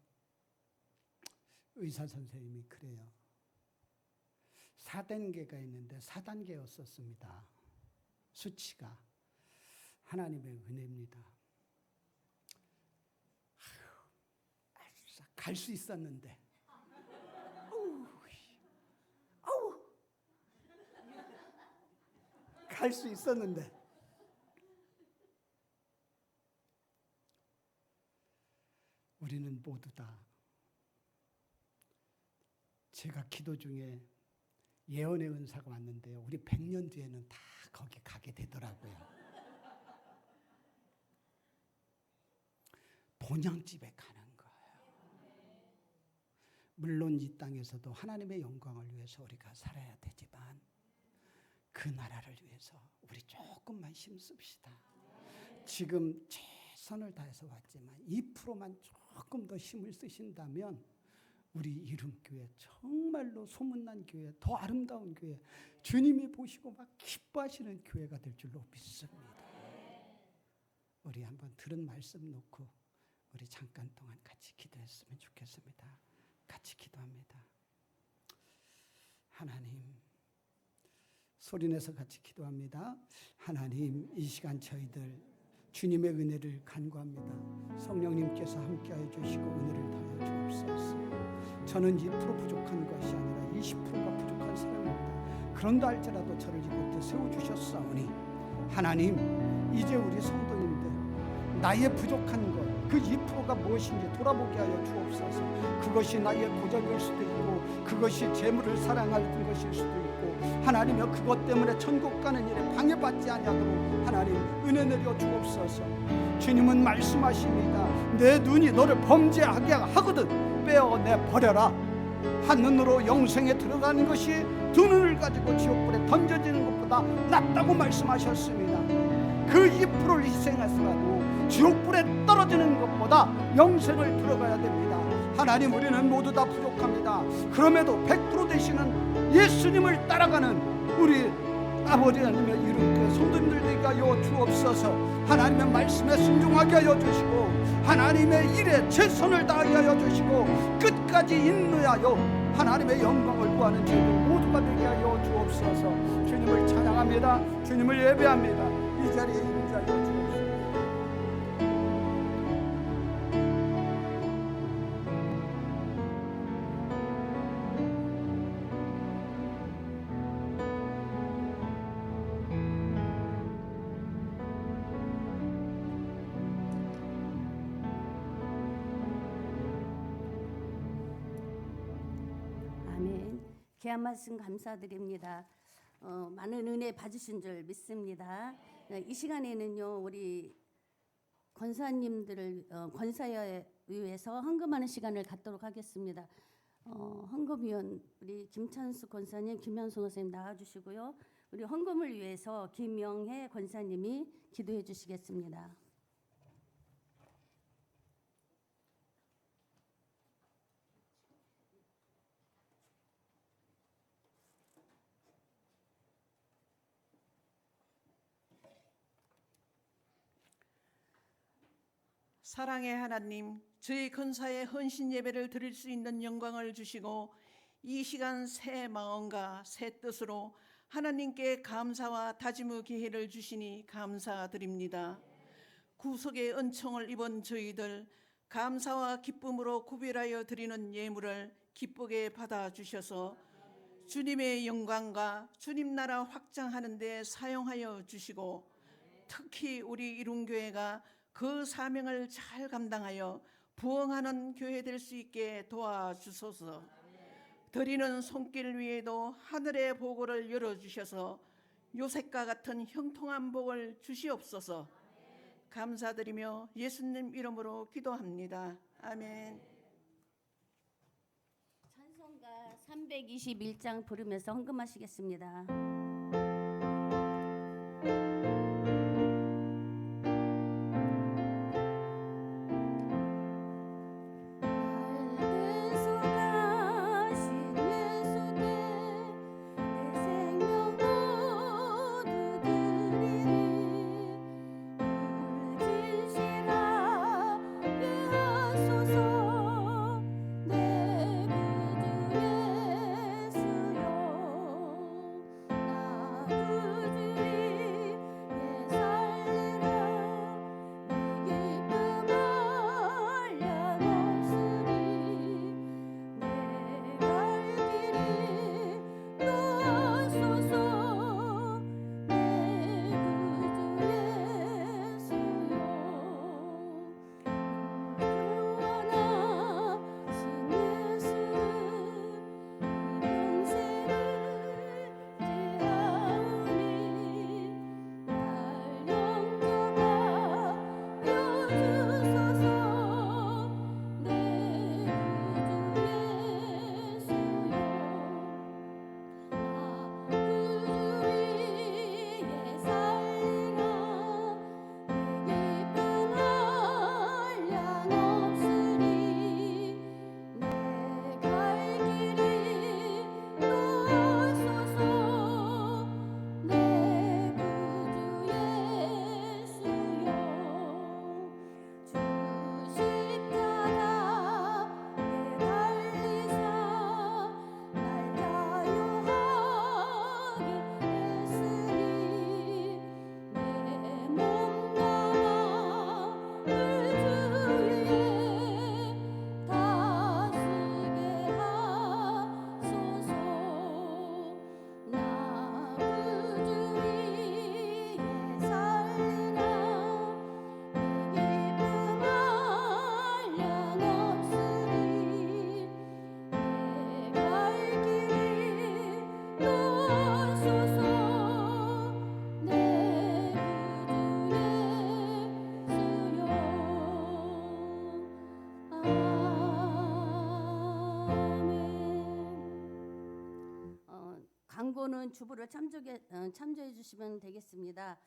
의사 선생님이 그래요. 4단계가 있는데 4단계였었습니다. 수치가. 하나님의 은혜입니다. 갈 수 있었는데. 갈 수 있었는데. 우리는 모두 다 제가 기도 중에 예언의 은사가 왔는데요. 우리 100년 뒤에는 다 거기 가게 되더라고요. 본향집에 가는 거예요. 물론 이 땅에서도 하나님의 영광을 위해서 우리가 살아야 되지만 그 나라를 위해서 우리 조금만 힘씁시다. 지금 최선을 다해서 왔지만 2%만 조금 더 힘을 쓰신다면 우리 이름교회 정말로 소문난 교회, 더 아름다운 교회, 주님이 보시고 막 기뻐하시는 교회가 될 줄로 믿습니다. 우리 한번 들은 말씀 놓고 우리 잠깐 동안 같이 기도했으면 좋겠습니다. 같이 기도합니다. 하나님, 소리내서 같이 기도합니다. 하나님, 이 시간 저희들 주님의 은혜를 간구합니다. 성령님께서 함께하여 주시고 은혜를 더하여 주옵소서. 저는 2% 부족한 것이 아니라 20%가 부족한 사람입니다. 그런다 할지라도 저를 이곳에 세워주셨사오니 하나님, 이제 우리 성도님들 나의 부족한 것, 그 2%가 무엇인지 돌아보게 하여 주옵소서. 그것이 나의 고적일 수도 있고 그것이 재물을 사랑하는 것일 수도 있고 하나님여, 그것 때문에 천국 가는 일에 방해받지 아니하도록 하나님 은혜 내려 주옵소서. 주님은 말씀하십니다. 내 눈이 너를 범죄하게 하거든 빼어내 버려라. 한 눈으로 영생에 들어가는 것이 두 눈을 가지고 지옥불에 던져지는 것보다 낫다고 말씀하셨습니다. 그 2%를 희생해서라도 지옥불에 떨어지는 것보다 영생을 들어가야 됩니다. 하나님, 우리는 모두 다 부족합니다. 그럼에도 100% 되시는 예수님을 따라가는 우리 아버지 하나님의 이름께 성도님들 되게 하여 주옵소서. 하나님의 말씀에 순종하게 하여 주시고 하나님의 일에 최선을 다하게 하여 주시고 끝까지 인내하여 하나님의 영광을 구하는 저희들 모두가 되게 하여 주옵소서. 주님을 찬양합니다. 주님을 예배합니다. 이 자리에 임재하여 주옵소서. 아멘. 귀한 말씀 감사드립니다. 많은 은혜 받으신 줄 믿습니다. 이 시간에는요, 우리 권사님들을 권사에 위해서 헌금하는 시간을 갖도록 하겠습니다. 헌금위원 우리 김찬수 권사님, 김현수 권사님 나와주시고요. 우리 헌금을 위해서 김영혜 권사님이 기도해 주시겠습니다. 사랑의 하나님, 저희 건사의 헌신 예배를 드릴 수 있는 영광을 주시고 이 시간 새 마음과 새 뜻으로 하나님께 감사와 다짐의 기회를 주시니 감사드립니다. 구속의 은총을 입은 저희들 감사와 기쁨으로 구별하여 드리는 예물을 기쁘게 받아주셔서 주님의 영광과 주님 나라 확장하는 데 사용하여 주시고 특히 우리 이룬교회가 그 사명을 잘 감당하여 부흥하는 교회 될 수 있게 도와주소서. 드리는 손길 위에도 하늘의 보고를 열어주셔서 요셉과 같은 형통한 복을 주시옵소서. 감사드리며 예수님 이름으로 기도합니다. 아멘. 찬송가 321장 부르면서 헌금하시겠습니다. 광고는 주부로 참조해 주시면 되겠습니다.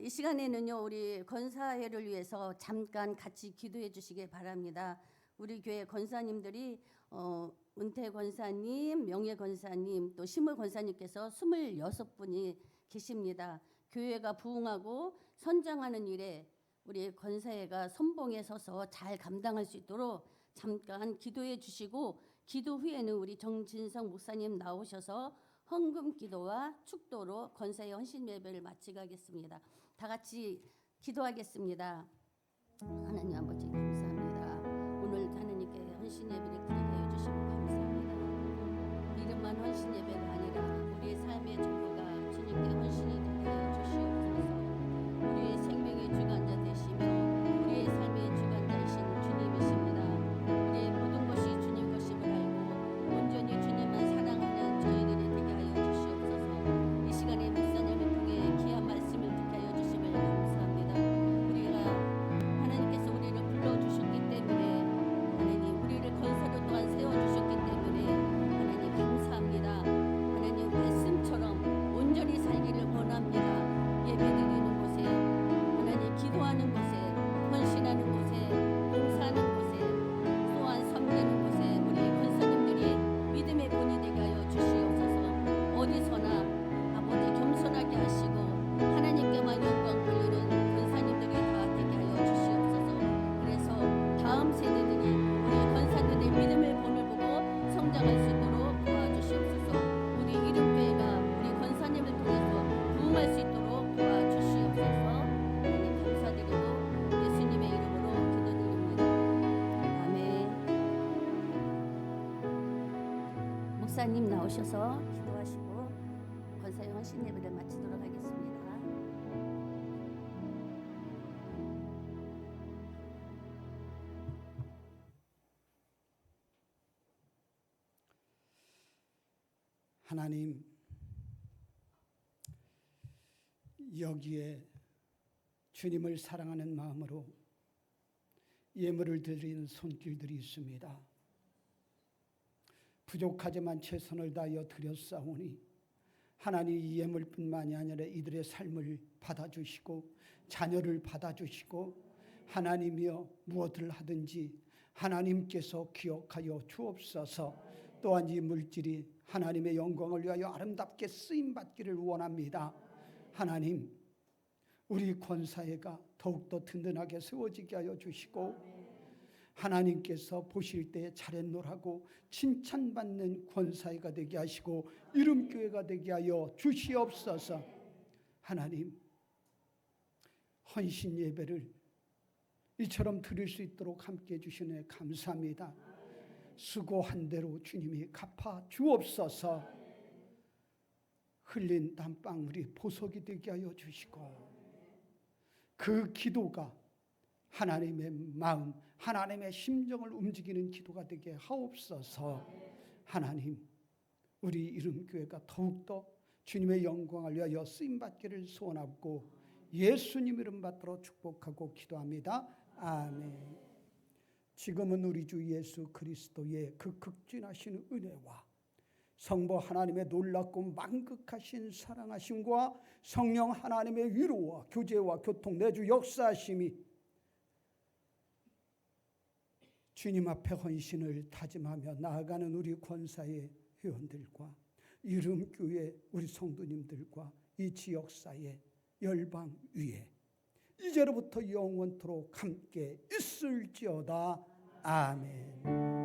이 시간에는요 우리 권사회를 위해서 잠깐 같이 기도해 주시기 바랍니다. 우리 교회 권사님들이 은퇴 권사님, 명예 권사님, 또 심을 권사님께서 26분이 계십니다. 교회가 부흥하고 선장하는 일에 우리 권사회가 선봉에 서서 잘 감당할 수 있도록 잠깐 기도해 주시고 기도 후에는 우리 정진성 목사님 나오셔서 헌금 기도와 축도로 권사의 헌신 예배를 마치겠습니다. 다 같이 기도하겠습니다. 하나님 아버지 감사합니다. 오늘 하나님께 헌신 예배를 드리게 해주시고 감사합니다. 이름만 헌신 예배가 아니라 우리의 삶의 전부가 주님께 헌신이 되게 해주시옵소서. 우리의 생명의 주관자 되시며 우리의 삶의 주관자이신 주님이십니다. 우리의 모든 것이 주님 것임을 알고 온전히 주님만 사랑하는 저희들이 되게 하여 주시옵소서. 이 시간에 목사님을 통해 귀한 말씀을 듣게 하여 주심을 감사합니다. 우리가 하나님께서 우리를 불러주셨기 때문에 하나님 우리를 건설을 또한 세워주셨기 때문에 하나님 감사합니다. 목사님 나오셔서 기도하시고 권사의 헌신 예배를 마치도록 하겠습니다. 하나님, 여기에 주님을 사랑하는 마음으로 예물을 드리는 손길들이 있습니다. 부족하지만 최선을 다하여 드렸사오니 하나님, 이 예물뿐만이 아니라 이들의 삶을 받아주시고 자녀를 받아주시고 하나님이여 무엇을 하든지 하나님께서 기억하여 주옵소서. 또한 이 물질이 하나님의 영광을 위하여 아름답게 쓰임받기를 원합니다. 하나님, 우리 권사회가 더욱더 든든하게 세워지게 하여 주시고 하나님께서 보실 때 잘했노라고 칭찬받는 권사회가 되게 하시고 이름교회가 되게 하여 주시옵소서. 하나님, 헌신 예배를 이처럼 드릴 수 있도록 함께해 주시네 감사합니다. 수고한 대로 주님이 갚아 주옵소서. 흘린 땀방울이 보석이 되게 하여 주시고 그 기도가 하나님의 마음, 하나님의 심정을 움직이는 기도가 되게 하옵소서. 하나님, 우리 이름교회가 더욱더 주님의 영광을 위하여 쓰임받기를 소원하고 예수님 이름 받들어 축복하고 기도합니다. 아멘. 지금은 우리 주 예수 그리스도의 그 극진하신 은혜와 성부 하나님의 놀랍고 만극하신 사랑하심과 성령 하나님의 위로와 교제와 교통 내주 역사하심이 주님 앞에 헌신을 다짐하며 나아가는 우리 권사의 회원들과 이름교회 우리 성도님들과 이 지역사회 열방 위에 이제로부터 영원토록 함께 있을지어다. 아멘.